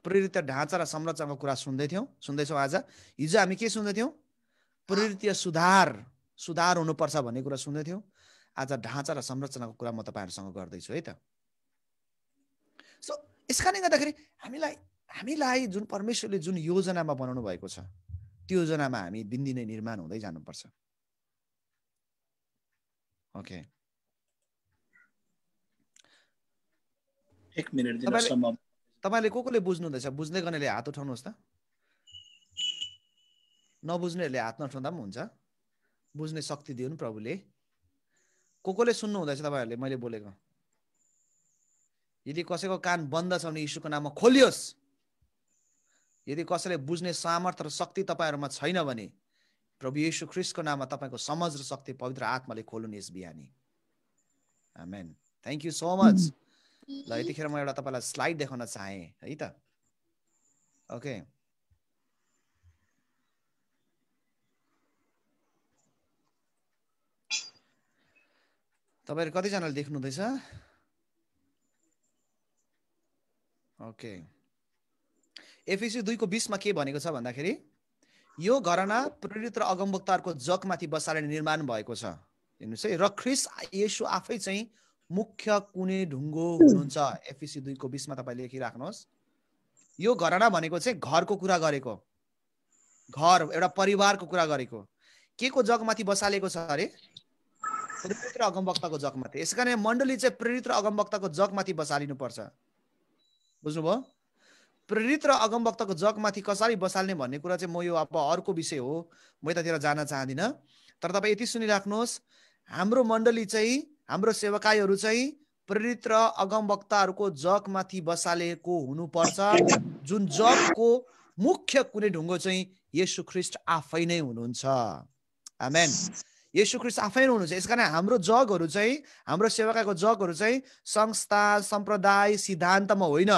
प्रेरित ढाँचा र संरचनाको कुरा सुन्दैछौँ आज। हिजो हामी के सुन्दै थियौँ? प्रेरित सुधार हुनुपर्छ भन्ने कुरा सुन्दै थियौँ। आज ढाँचा र संरचनाको कुरा म तपाईँहरूसँग गर्दैछु है त। सो यस कारणले गर्दाखेरि हामीलाई जुन परमेश्वरले जुन योजनामा बनाउनु भएको छ त्यो योजनामा हामी दिनदिनै निर्माण हुँदै जानुपर्छ। ओके, 1 मिनेट दिनुहोस्। तपाईँले को-कोले बुझ्नु हुँदैछ? बुझ्दै गर्नेले हात उठाउनुहोस् त। नबुझ्नेहरूले हात नउठाउँदा पनि हुन्छ। बुझ्ने शक्ति दिउन् प्रभुले। को-कोले सुन्नु हुँदैछ तपाईँहरूले मैले बोलेको? यदि कसैको कान बन्द छ भने यीशुको नाममा खोलियोस्। यदि कसैले बुझ्ने सामर्थ्य र शक्ति तपाईँहरूमा छैन भने प्रभु येशू ख्रीष्टको नाममा तपाईँको समझ र शक्ति पवित्र आत्माले खोल्नु यस बिहानी। Amen. Thank you so much. ल यतिखेर म एउटा तपाईँलाई स्लाइड देखाउन चाहेँ है त। ओके, तपाईँहरू कतिजनाले देख्नु हुँदैछ? ओके, एफएसी 2:20 मा के भनेको छ भन्दाखेरि यो घराना प्रेरित र अगमवक्ताहरूको जगमाथि बसालेर निर्माण भएको छ। हेर्नुहोस् है, र ख्रीष्ट येशू आफै चाहिँ मुख्य कुने ढुङ्गो हुनुहुन्छ। एफएसी 2:20 मा तपाईँ लेखिराख्नुहोस्। यो घराना भनेको चाहिँ घरको कुरा गरेको, घर एउटा परिवारको कुरा गरेको। के को जगमाथि बसालेको छ अरे? प्रेरित र अगमवक्ताको जगमाथि। यसकारण मण्डली चाहिँ प्रेरित र अगमवक्ताको जगमाथि बसालिनु पर्छ। बुझ्नुभयो? प्रेरित र अगमवक्ताको जगमाथि कसरी बसाल्ने भन्ने कुरा चाहिँ म यो अब अर्को विषय हो, म यतातिर जान चाहदिनँ। तर तपाईँ यति सुनिराख्नुहोस्, हाम्रो मण्डली चाहिँ, हाम्रो सेवकाईहरू चाहिँ प्रेरित र अगमवक्ताहरूको जगमाथि बसालेको हुनुपर्छ, जुन जगको मुख्य कुनै ढुङ्गो चाहिँ येशू ख्रीष्ट आफै नै हुनुहुन्छ। आमेन। येशू ख्रीष्ट आफै नै हुनुहुन्छ। यसकारण हाम्रो जगहरू चाहिँ, हाम्रो सेवकाईको जगहरू चाहिँ संस्था, सम्प्रदाय, सिद्धान्तमा होइन,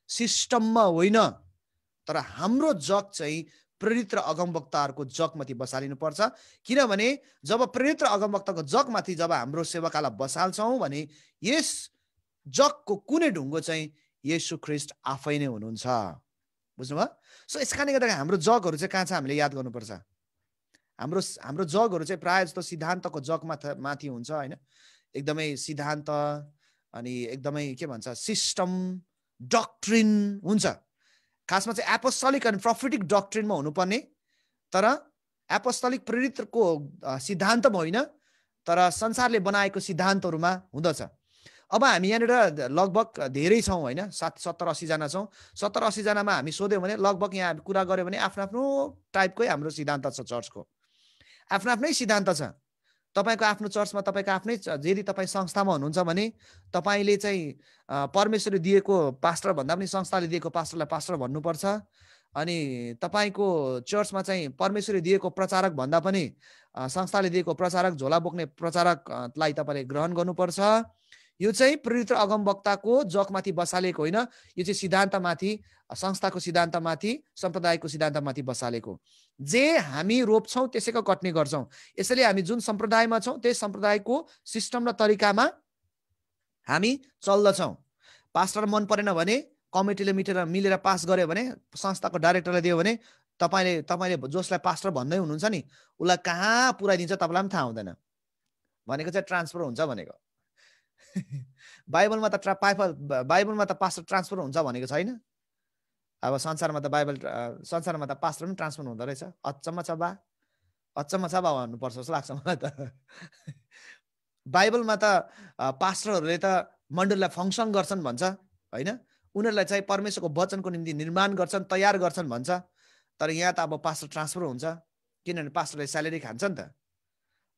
सिस्टममा होइन, तर हाम्रो जग चाहिँ प्रेरित र अगमवक्ताहरूको जगमाथि बसालिनु पर्छ। किनभने जब प्रेरित र अगमवक्ताको जगमाथि जब हाम्रो सेवकालाई बसाल्छौँ भने यस जगको कुनै ढुङ्गो चाहिँ येशू ख्रीष्ट आफै नै हुनुहुन्छ। बुझ्नुभयो? सो यस कारणले गर्दाखेरि हाम्रो जगहरू चाहिँ कहाँ छ हामीले याद गर्नुपर्छ। हाम्रो जगहरू चाहिँ प्रायः जस्तो सिद्धान्तको जगमाथि हुन्छ होइन, एकदमै सिद्धान्त अनि एकदमै के भन्छ सिस्टम डक्ट्रिन हुन्छ। खासमा चाहिँ एपोस्टोलिक एन्ड प्रोफेटिक डक्ट्रिनमा हुनुपर्ने, तर एपोस्टोलिक प्रेरितको सिद्धान्तमा होइन, तर संसारले बनाएको सिद्धान्तहरूमा हुँदछ। अब हामी यहाँनिर लगभग धेरै छौँ होइन, 70-80 जना छौँ। 70-80 जनामा हामी सोध्यौँ भने लगभग यहाँ कुरा गऱ्यो भने आफ्नो आफ्नो टाइपकै हाम्रो सिद्धान्त छ, चर्चको आफ्नो आफ्नै सिद्धान्त छ। तपाईँको आफ्नो चर्चमा तपाईँको आफ्नै, यदि तपाईँ संस्थामा हुनुहुन्छ भने तपाईँले चाहिँ परमेश्वरले दिएको पास्टर भन्दा पनि संस्थाले दिएको पास्टरलाई पास्टर भन्नुपर्छ। अनि तपाईँको चर्चमा चाहिँ परमेश्वरले दिएको प्रचारक भन्दा पनि संस्थाले दिएको प्रचारक, झोला बोक्ने प्रचारकलाई तपाईँले ग्रहण गर्नुपर्छ। यो चाहिँ प्रेरित अगमवक्ताको जगमाथि बसालेको होइन, यो चाहिँ सिद्धान्तमाथि, संस्थाको सिद्धान्तमाथि, सम्प्रदायको सिद्धान्तमाथि बसालेको। जे हामी रोप्छौँ त्यसैको कट्ने गर्छौँ। यसैले हामी जुन सम्प्रदायमा छौँ त्यही सम्प्रदायको सिस्टम र तरिकामा हामी चल्दछौँ। पास्टर मन परेन भने कमिटीले मिलेर पास गर्यो भने, संस्थाको डाइरेक्टरले दियो भने तपाईँले जसलाई पास्टर भन्दै हुनुहुन्छ नि उसलाई कहाँ पुऱ्याइदिन्छ तपाईँलाई पनि थाहा हुँदैन। भनेको चाहिँ ट्रान्सफर हुन्छ भनेको। बाइबलमा त पास्टर ट्रान्सफर हुन्छ भनेको छैन। अब संसारमा त पास्टर पनि ट्रान्सफर हुँदो रहेछ। अचम्म छ बा भन्नुपर्छ जस्तो लाग्छ मलाई त। बाइबलमा त पास्टरहरूले त मण्डलीलाई फङ्सन गर्छन् भन्छ होइन, उनीहरूलाई चाहिँ परमेश्वरको वचनको निम्ति निर्माण गर्छन्, तयार गर्छन् भन्छ। तर यहाँ त अब पास्टर ट्रान्सफर हुन्छ, किनभने पास्टरले स्यालेरी खान्छ नि त।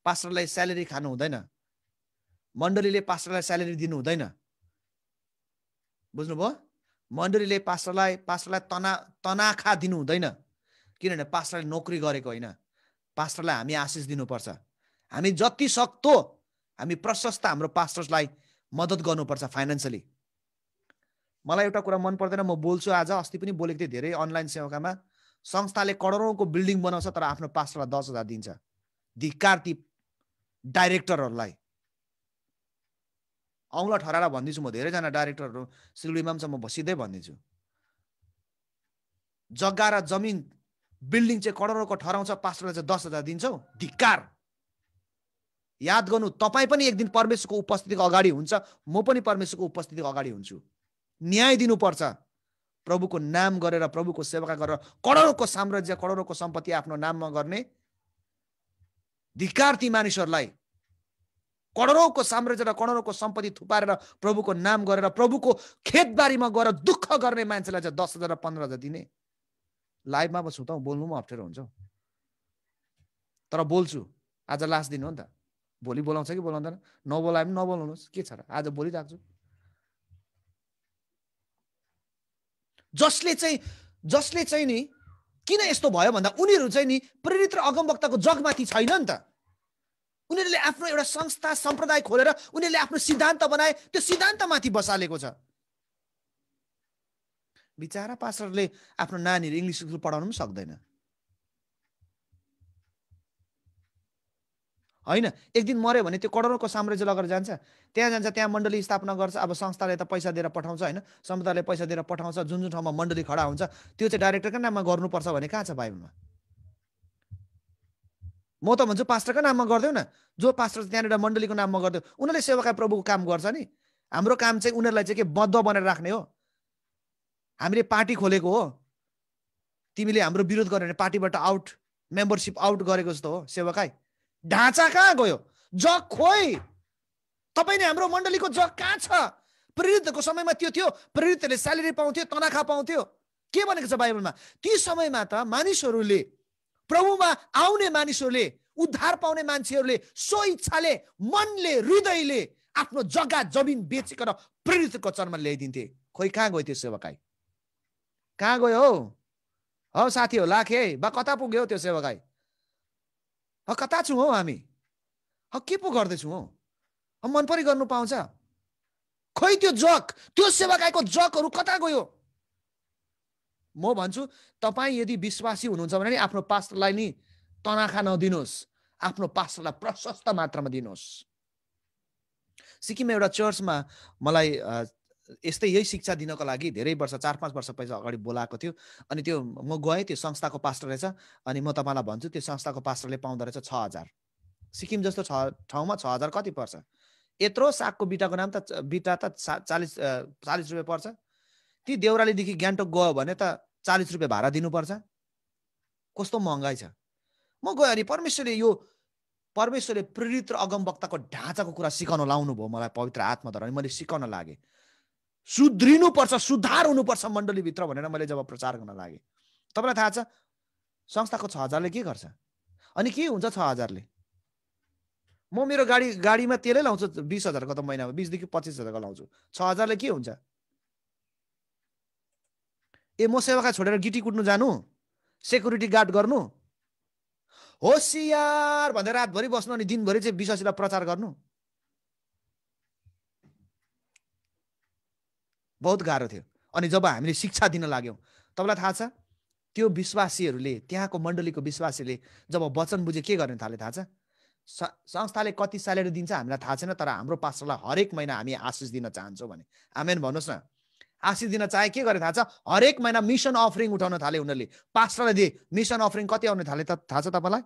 पास्टरलाई स्यालेरी खानु हुँदैन, मण्डलीले पास्टरलाई स्यालेरी दिनु हुँदैन। बुझ्नुभयो? मण्डलीले पास्टरलाई तनाखा दिनु हुँदैन, किनभने पास्टरले नोकरी गरेको होइन। पास्टरलाई हामी आशिष दिनुपर्छ। हामी जति सक्दो हामी प्रशस्त हाम्रो पास्टर्सलाई मद्दत गर्नुपर्छ फाइनेन्सियली। मलाई एउटा कुरा मन पर्दैन, म बोल्छु आज, अस्ति पनि बोलेको थिएँ धेरै अनलाइन सेवाकामा। संस्थाले करोडौँको बिल्डिङ बनाउँछ तर आफ्नो पास्टरलाई 10,000 दिन्छ। धिक्कार ती डाइरेक्टरहरूलाई। औँला ठहराएर भन्दिछु म, धेरैजना डाइरेक्टरहरू सिलगढीमा पनि छ, म सिधै भनिदिन्छु। जग्गा र जमिन बिल्डिङ चाहिँ करोडौँको ठहराउँछ, पास्टरलाई चाहिँ 10,000 दिन्छौ, धिक्कार। याद गर्नु, तपाईँ पनि एक दिन परमेश्वरको उपस्थितिको अगाडि हुन्छ, म पनि परमेश्वरको उपस्थितिको अगाडि हुन्छु। न्याय दिनुपर्छ। प्रभुको नाम गरेर, प्रभुको सेवा गरेर करोडौँको साम्राज्य, करोडौँको सम्पत्ति आफ्नो नाममा गर्ने धिक्कार ती मानिसहरूलाई। करोडौँको साम्राज्य र करोडौँको सम्पत्ति थुपारेर प्रभुको नाम गरेर प्रभुको खेतबारीमा गएर दुःख गर्ने मान्छेलाई चाहिँ 10,000 र 15,000 दिने। लाइभमा पो छु त, बोल्नु पनि अप्ठ्यारो हुन्छ, तर बोल्छु। आज लास्ट दिन हो नि त, भोलि बोलाउँछ कि बोलाउँदैन, नबोलाए पनि नबोलाउनुहोस्, के छ र, आज बोलिरहेको छु। जसले चाहिँ नि किन यस्तो भयो भन्दा उनीहरू चाहिँ नि प्रेरित र अगमवक्ताको जगमाथि छैन नि त। उनीहरूले आफ्नो एउटा संस्था सम्प्रदाय खोलेर उनीहरूले आफ्नो सिद्धान्त बनाए, त्यो सिद्धान्तमाथि बसालेको छ। बिचारा पास्टरले आफ्नो नानीहरू इङ्ग्लिस स्कुल पढाउनु पनि सक्दैन होइन। एक दिन मर्यो भने त्यो करोडौँको साम्राज्य लगेर जान्छ, त्यहाँ जान्छ, त्यहाँ मण्डली स्थापना गर्छ। अब संस्थाले त पैसा दिएर पठाउँछ होइन, समुदायले पैसा दिएर पठाउँछ, जुन जुन ठाउँमा मण्डली खडा हुन्छ त्यो चाहिँ डाइरेक्टरकै नाममा गर्नुपर्छ भने कहाँ छ बाइबलमा? म त भन्छु पास्टरकै नाममा गरिदेऊ न। जो पास्टर त्यहाँनिर मण्डलीको नाममा गरिदेऊ, उनीहरूले सेवाका प्रभुको काम गर्छ नि। हाम्रो काम चाहिँ उनीहरूलाई चाहिँ के बद्ध बनाएर राख्ने हो? हामीले पार्टी खोलेको हो, तिमीले हाम्रो विरोध गर्यो भने पार्टीबाट आउट, मेम्बरसिप आउट गरेको जस्तो हो सेवाकाई। ढाँचा कहाँ गयो? जग खोइ। तपाईँले हाम्रो मण्डलीको जग कहाँ छ? प्रेरितको समयमा त्यो थियो, प्रेरितहरूले स्यालेरी पाउँथ्यो, तनखा पाउँथ्यो। के भनेको छ बाइबलमा? ती समयमा त मानिसहरूले, प्रभुमा आउने मानिसहरूले, उद्धार पाउने मान्छेहरूले सो इच्छाले, मनले, हृदयले आफ्नो जग्गा जमिन बेचेर प्रेरितको चरणमा ल्याइदिन्थे। खोइ कहाँ गयो त्यो सेवकाई? कहाँ गयो हौ साथी हो लाखे बा कता पुग्यो त्यो सेवकाई? कता छौँ हौ हामी? के पो गर्दैछौँ हौ? मन परी गर्नु पाउँछ? खोइ त्यो जग, त्यो सेवकाईको जगहरू कता गयो? म भन्छु तपाईँ यदि विश्वासी हुनुहुन्छ भने आफ्नो पास्टरलाई नि तनखा नदिनुहोस्, आफ्नो पास्टरलाई प्रशस्त मात्रामा दिनुहोस्। सिक्किममा एउटा चर्चमा मलाई यस्तै यही शिक्षा दिनको लागि धेरै वर्ष, 4-5 वर्ष पहिला अगाडि बोलाएको थियो। अनि त्यो म गएँ, त्यो संस्थाको पास्टर रहेछ। अनि म तपाईँलाई भन्छु त्यो संस्थाको पास्टरले पाउँदो रहेछ 6,000। सिक्किम जस्तो ठाउँमा 6,000 कति पर्छ? यत्रो सागको बिटाको नाम त, बिटा त 40 रुपियाँ पर्छ। ती देउरालीदेखि गान्तोक गयो भने त 40 रुपियाँ भाडा दिनुपर्छ। कस्तो महँगाई छ। म गएँ अनि परमेश्वरले यो परमेश्वरले प्रेरित र अगमवक्ताको ढाँचाको कुरा सिकाउन लाउनु भयो मलाई पवित्र आत्माद्वारा, अनि मैले सिकाउन लागे। सुध्रिनुपर्छ, सुधार हुनुपर्छ मण्डलीभित्र भनेर मैले जब प्रचार गर्न लागे, तपाईँलाई थाहा छ संस्थाको 6,000ले के गर्छ? अनि के हुन्छ 6,000ले? म मेरो गाडीमा तेलै लाउँछु 20,000को त महिनामा, 20 देखि 25,000को लाउँछु। 6,000ले के हुन्छ? म सेवाका छोडेर गिटी कुट्नु जानु, सेक्युरिटी गार्ड गर्नु, होसियार भनेर रातभरि बस्नु, अनि दिनभरि चाहिँ विश्वासीलाई प्रचार गर्नु? बहुत गाह्रो थियो। अनि जब हामीले शिक्षा दिन लाग्यौँ, तपाईँलाई थाहा छ त्यो विश्वासीहरूले, त्यहाँको मण्डलीको विश्वासीले जब वचन बुझे के गर्ने थाले थाहा छ? संस्थाले कति स्यालेरी दिन्छ हामीलाई थाहा छैन, तर हाम्रो पास्टरलाई हरेक महिना हामी आशिष दिन चाहन्छौँ भने। आमेन भन्नुहोस् न। आशिष दिन चाहे के गरे थाहा छ? हरेक महिना मिसन अफरिङ उठाउन थाले उनीहरूले। पास्टरलाई दिए मिसन अफरिङ कति आउने थाले थाहा छ तपाईँलाई?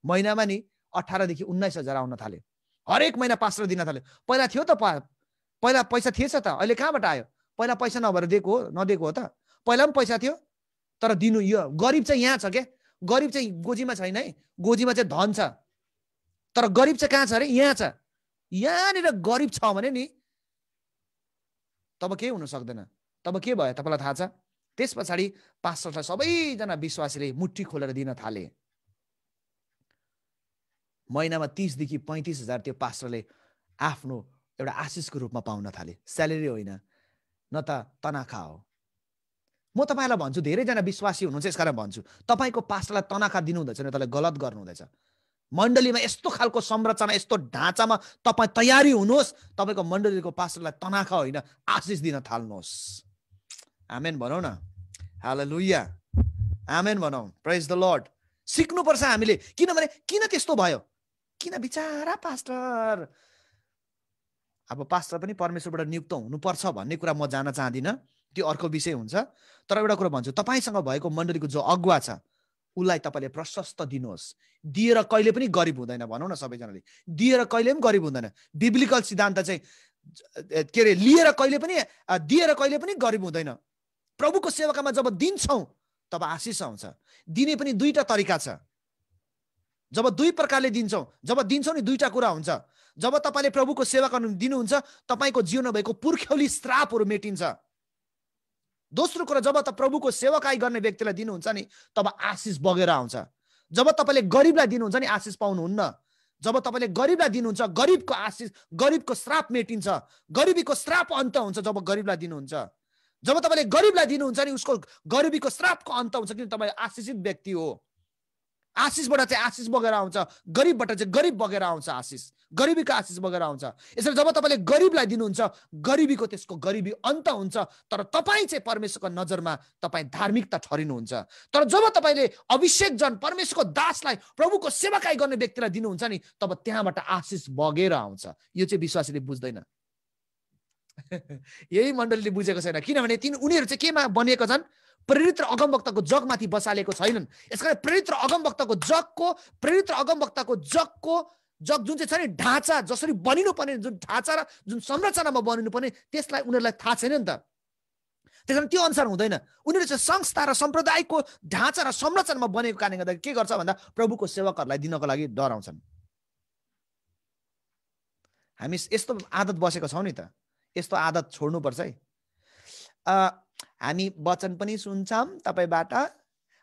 महिनामा नि 18 देखि 19,000 आउन थाल्यो। हरेक महिना पास्टर दिन थाल्यो। पहिला थियो त, पहिला पैसा थिएछ त, अहिले कहाँबाट आयो? पहिला पैसा नभएर दिएको हो, नदिएको हो त? पहिला पनि पैसा थियो, तर दिनु यो गरिब चाहिँ यहाँ छ के? गरिब चाहिँ गोजीमा छैन है, गोजीमा चाहिँ धन छ, तर गरिब चाहिँ कहाँ छ अरे? यहाँ छ। यहाँनिर गरिब छ भने नि तब के हुन सक्दैन। तब के भयो तपाईँलाई थाहा छ? त्यस पछाडि पास्टरलाई सबैजना विश्वासीले मुट्ठी खोलेर दिन थाले। महिनामा 30 देखि 35,000 त्यो पास्टरले आफ्नो एउटा आशिषको रूपमा पाउन थाले। स्यालेरी होइन, न त तनखा हो। म तपाईँलाई भन्छु, धेरैजना विश्वासी हुनुहुन्छ यसकारण भन्छु, तपाईँको पास्टरलाई तनखा दिनु हुँदैछ भने तपाईँले गलत गर्नु हुँदैछ। मण्डलीमा यस्तो खालको संरचना, यस्तो ढाँचामा तपाईँ तयारी हुनुहोस्, तपाईँको मण्डलीको पास्टरलाई तनखा होइन आशिष दिन थाल्नुहोस्। आमेन भनौँ न। हालेलुया, आमेन भनौँ। प्रेज द लर्ड। सिक्नुपर्छ हामीले। किनभने किन त्यस्तो भयो? किन बिचारा पास्टर, अब पास्टर पनि परमेश्वरबाट नियुक्त हुनुपर्छ भन्ने कुरा म जान्न चाहदिनँ, त्यो अर्को विषय हुन्छ। तर एउटा कुरा भन्छु, तपाईँसँग भएको मण्डलीको जो अगुवा छ उसलाई तपाईँले प्रशस्त दिनुहोस्। दिएर कहिले पनि गरिब हुँदैन, भनौँ न सबैजनाले। दिएर कहिले पनि गरिब हुँदैन। बिब्लिकल सिद्धान्त चाहिँ के अरे, लिएर कहिले पनि, दिएर कहिले पनि गरिब हुँदैन। प्रभुको सेवाकामा जब दिन्छौँ तब आशिष आउँछ। दिने पनि दुईटा तरिका छ। जब दुई प्रकारले दिन्छौँ, जब दिन्छौँ नि दुईटा कुरा हुन्छ। जब तपाईँले प्रभुको सेवा गर्नु दिनुहुन्छ, तपाईँको जीवनमा भएको पुर्ख्यौली श्रापहरू मेटिन्छ। दोस्रो कुरा, जब त प्रभुको सेवाकाई गर्ने व्यक्तिलाई दिनुहुन्छ नि तब आशिष बगेर आउँछ। जब तपाईँले गरिबलाई दिनुहुन्छ नि आशिष पाउनुहुन्न। जब तपाईँले गरिबलाई दिनुहुन्छ, गरिबको आशिष, गरिबको श्राप मेटिन्छ। गरिबीको श्राप अन्त हुन्छ जब गरिबलाई दिनुहुन्छ। जब तपाईँले गरिबलाई दिनुहुन्छ नि उसको गरिबीको श्रापको अन्त हुन्छ, किन तपाईँ आशिषित व्यक्ति हो। आशिषबाट चाहिँ आशिष बगेर आउँछ, गरिबबाट चाहिँ गरिब बगेर आउँछ। आशिष गरिबीको आशिष बगेर आउँछ। यसरी जब तपाईँले गरिबलाई दिनुहुन्छ, गरिबीको त्यसको गरिबी अन्त हुन्छ। तर तपाईँ चाहिँ परमेश्वरको नजरमा तपाईँ धार्मिकता ठहरिनुहुन्छ। तर जब तपाईँले अभिषेक जन परमेश्वरको दासलाई, प्रभुको सेवाकाई गर्ने व्यक्तिलाई दिनुहुन्छ नि तब त्यहाँबाट आशिष बगेर आउँछ। यो चाहिँ विश्वासीले बुझ्दैन। यही मण्डलीले बुझेको छैन, किनभने उनीहरू चाहिँ केमा बनिएको छन्? प्रेरित र अगमवक्ताको जगमाथि बसालेको छैनन्। यसकारण प्रेरित र अगमवक्ताको जगको जग जुन चाहिँ छ नि ढाँचा, जसरी बनिनु पर्ने जुन ढाँचा र जुन संरचनामा बनिनु पर्ने त्यसलाई उनीहरूलाई थाहा छैन नि त। त्यसकारण त्यो अनुसार हुँदैन। उनीहरू चाहिँ संस्था र सम्प्रदायको ढाँचा र संरचनामा बनेको कारणले गर्दा के गर्छ भन्दा प्रभुको सेवकहरूलाई दिनको लागि डराउँछन्। हामी यस्तो आदत बसेको छौँ नि त, यस्तो आदत छोड्नुपर्छ है। हामी वचन पनि सुन्छौँ तपाईँबाट,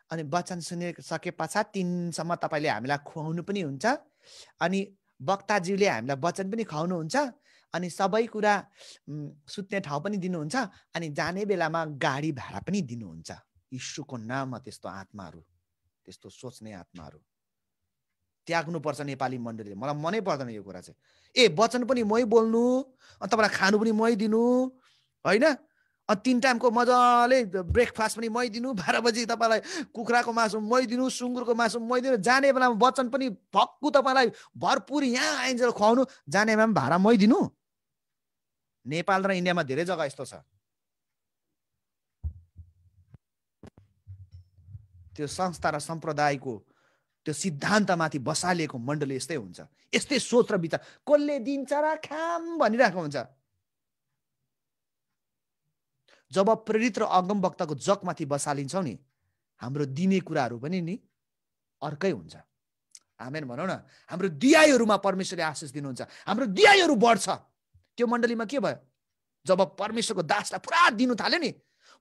अनि वचन सुनिसके पश्चात 3 सम्म तपाईँले हामीलाई खुवाउनु पनि हुन्छ, अनि वक्ताज्यूले हामीलाई वचन पनि खुवाउनुहुन्छ, अनि सबै कुरा सुत्ने ठाउँ पनि दिनुहुन्छ, अनि जाने बेलामा गाडी भाडा पनि दिनुहुन्छ। यीशुको नाममा त्यस्तो आत्माहरू, त्यस्तो सोच्ने आत्माहरू त्याग्नुपर्छ नेपाली मण्डलीले। मलाई मनै पर्दैन यो कुरा चाहिँ। वचन पनि मै बोल्नु, अनि तपाईँलाई खानु पनि मै दिनु होइन, 3 टाइमको मजाले ब्रेकफास्ट पनि मै दिनु, 12 बजी तपाईँलाई कुखुराको मासु मै दिनु, सुँगुरको मासु मै दिनु, जाने बेलामा वचन पनि भक्कु तपाईँलाई भरपुर यहाँ आइन्जेल खुवाउनु, जाने बेलामा भाडा मै दिनु। नेपाल र इन्डियामा धेरै जग्गा यस्तो छ। त्यो संस्था र सम्प्रदायको त्यो सिद्धान्तमाथि बसालिएको मण्डली यस्तै हुन्छ। यस्तै सोच र विचार, कसले दिन्छ र खाम भनिरहेको हुन्छ। जब प्रेरित र अगमवक्ताको जगमाथि बसालिन्छौँ नि, हाम्रो दिने कुराहरू पनि नि अर्कै हुन्छ। आमेन भनौँ न। हाम्रो दियाइहरूमा परमेश्वरले आशिष दिनुहुन्छ, हाम्रो दियाइहरू बढ्छ। त्यो मण्डलीमा के भयो? जब परमेश्वरको दासलाई पुरा दिनु थाल्यो नि,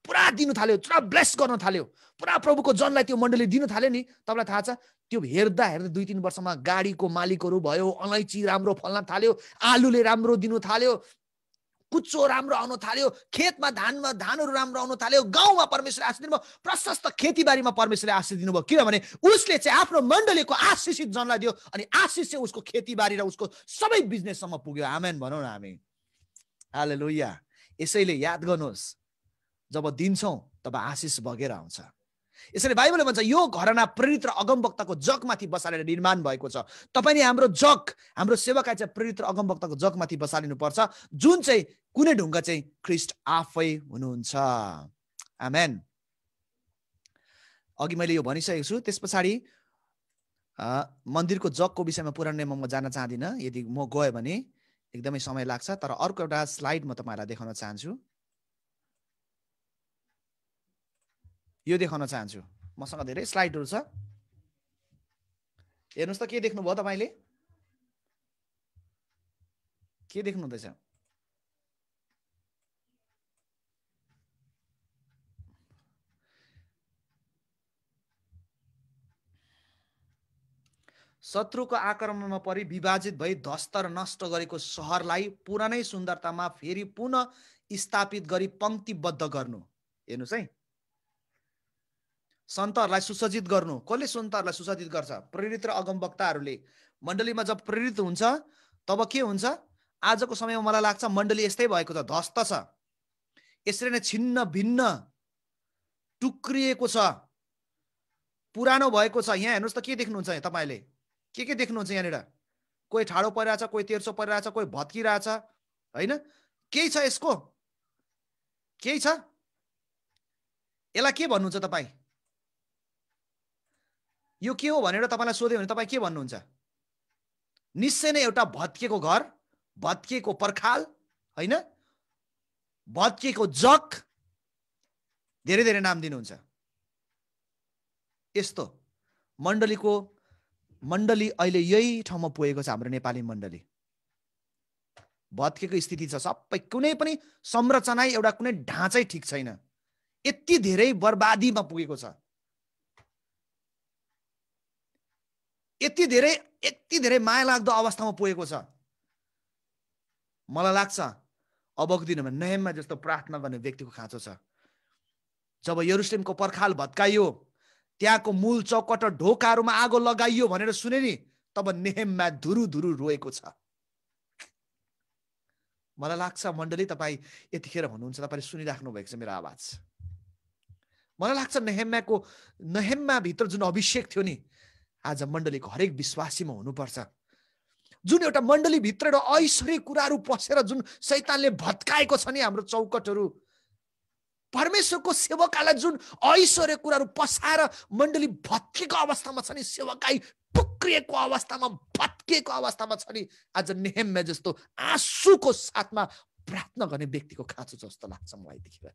पुरा दिनु थाल्यो, पुरा ब्लेस गर्न थाल्यो, पुरा प्रभुको जनलाई त्यो मण्डली दिनु थाल्यो नि, तपाईँलाई थाहा छ त्यो हेर्दा हेर्दा 2-3 वर्षमा गाडीको मालिकहरू भयो, अलैँची राम्रो फल्न थाल्यो, आलुले राम्रो दिनु थाल्यो, कुच्चो राम्रो आउन थाल्यो, खेतमा धानहरू राम्रो आउन थाल्यो, गाउँमा परमेश्वरले आशिष दिनुभयो, प्रशस्त खेतीबारीमा परमेश्वरले आशिष दिनुभयो। किनभने उसले चाहिँ आफ्नो मण्डलीको आशिषित जनलाई दियो अनि आशिष चाहिँ उसको खेतीबारी र उसको सबै बिजनेससम्म पुग्यो। आमेन भनौँ न हामी। हालेलुया। यसैले याद गर्नुहोस्, जब दिन्छौँ तब आशिष बगेर आउँछ। यसैले बाइबलले भन्छ यो घराना प्रेरित र अगमवक्ताको जगमाथि बसालेर निर्माण भएको छ। तपाईँ नि हाम्रो जग, हाम्रो सेवकाई चाहिँ प्रेरित र अगमवक्ताको जगमाथि बसालिनु पर्छ, जुन चाहिँ कुनै ढुङ्गा चाहिँ ख्रीष्ट आफै हुनुहुन्छ। आमेन। अघि मैले यो भनिसकेको छु। त्यस पछाडि मन्दिरको जगको विषयमा पुरानो नियममा म जान चाहदिनँ, यदि म गएँ भने एकदमै समय लाग्छ। तर अर्को एउटा स्लाइड म तपाईँहरूलाई देखाउन चाहन्छु। यो देखाउन चाहन्छु। मसँग धेरै स्लाइडहरू छ, हेर्नुहोस् त। के देख्नुभयो तपाईँले? के देख्नु हुँदैछ? शत्रुको आक्रमणमा परि विभाजित भई ध्वस्त र नष्ट गरेको सहरलाई पुरानै सुन्दरतामा फेरि पुनः स्थापित गरी पंक्तिबद्ध गर्नु। हेर्नुहोस् है, सन्तहरूलाई सुसज्जित गर्नु। कसले सन्तहरूलाई सुसज्जित गर्छ? प्रेरित र अगमवक्ताहरूले। मण्डलीमा जब प्रेरित हुन्छ तब के हुन्छ? आजको समयमा मलाई लाग्छ मण्डली यस्तै भएको छ, ध्वस्त छ, यसरी नै छिन्न भिन्न टुक्रिएको छ, पुरानो भएको छ। यहाँ हेर्नुहोस् त, के देख्नुहुन्छ तपाईँले? के देख्नुहुन्छ यहाँनिर? कोही ठाडो परिरहेछ, कोही तेर्सो परिरहेछ, कोही भत्किरहेछ, होइन? केही छ यसको? केही छ? यसलाई के भन्नुहुन्छ तपाईँ? यो के हो भनेर तपाईँलाई सोध्यो भने तपाईँ के भन्नुहुन्छ? निश्चय नै एउटा भत्किएको घर, भत्किएको पर्खाल, होइन? भत्किएको जग, धेरै धेरै नाम दिनुहुन्छ। यस्तो मण्डली अहिले यही ठाउँमा पुगेको छ। हाम्रो नेपाली मण्डली भत्किएको स्थिति छ। सबै कुनै पनि संरचना, एउटा कुनै ढाँचै ठिक छैन। यति धेरै बर्बादीमा पुगेको छ, यति धेरै माया लाग्दो अवस्थामा पुगेको छ। मलाई लाग्छ अबको दिनमा नेहेमिया जस्तो प्रार्थना गर्ने व्यक्तिको खाँचो छ। जब यरुशलेमको पर्खाल भत्काइयो, त्यहाँको मूल चौकट र ढोकाहरूमा आगो लगाइयो भनेर सुने नि, तब नेहेमिया धुरु रोएको छ। मलाई लाग्छ मण्डली तपाईँ यतिखेर हुनुहुन्छ, तपाईँले सुनिराख्नु भएको छ मेरो आवाज। मलाई लाग्छ नेहेमिया भित्र जुन अभिषेक थियो नि, आज मण्डलीको हरेक विश्वासीमा हुनुपर्छ। जुन एउटा मण्डली भित्र ऐश्वर्य कुराहरू पसेर जुन शैतानले भत्काएको छ नि हाम्रो चौकटहरू, परमेश्वरको सेवकालाई जुन ऐश्वर्य कुराहरू पसाएर मण्डली भत्किएको अवस्थामा छ नि, सेवकाई टुक्रिएको अवस्थामा, भत्किएको अवस्थामा छ नि, आज नेहेमिया जस्तो आँसुको साथमा प्रार्थना गर्ने व्यक्तिको खाँचो जस्तो लाग्छ मलाई यतिखेर।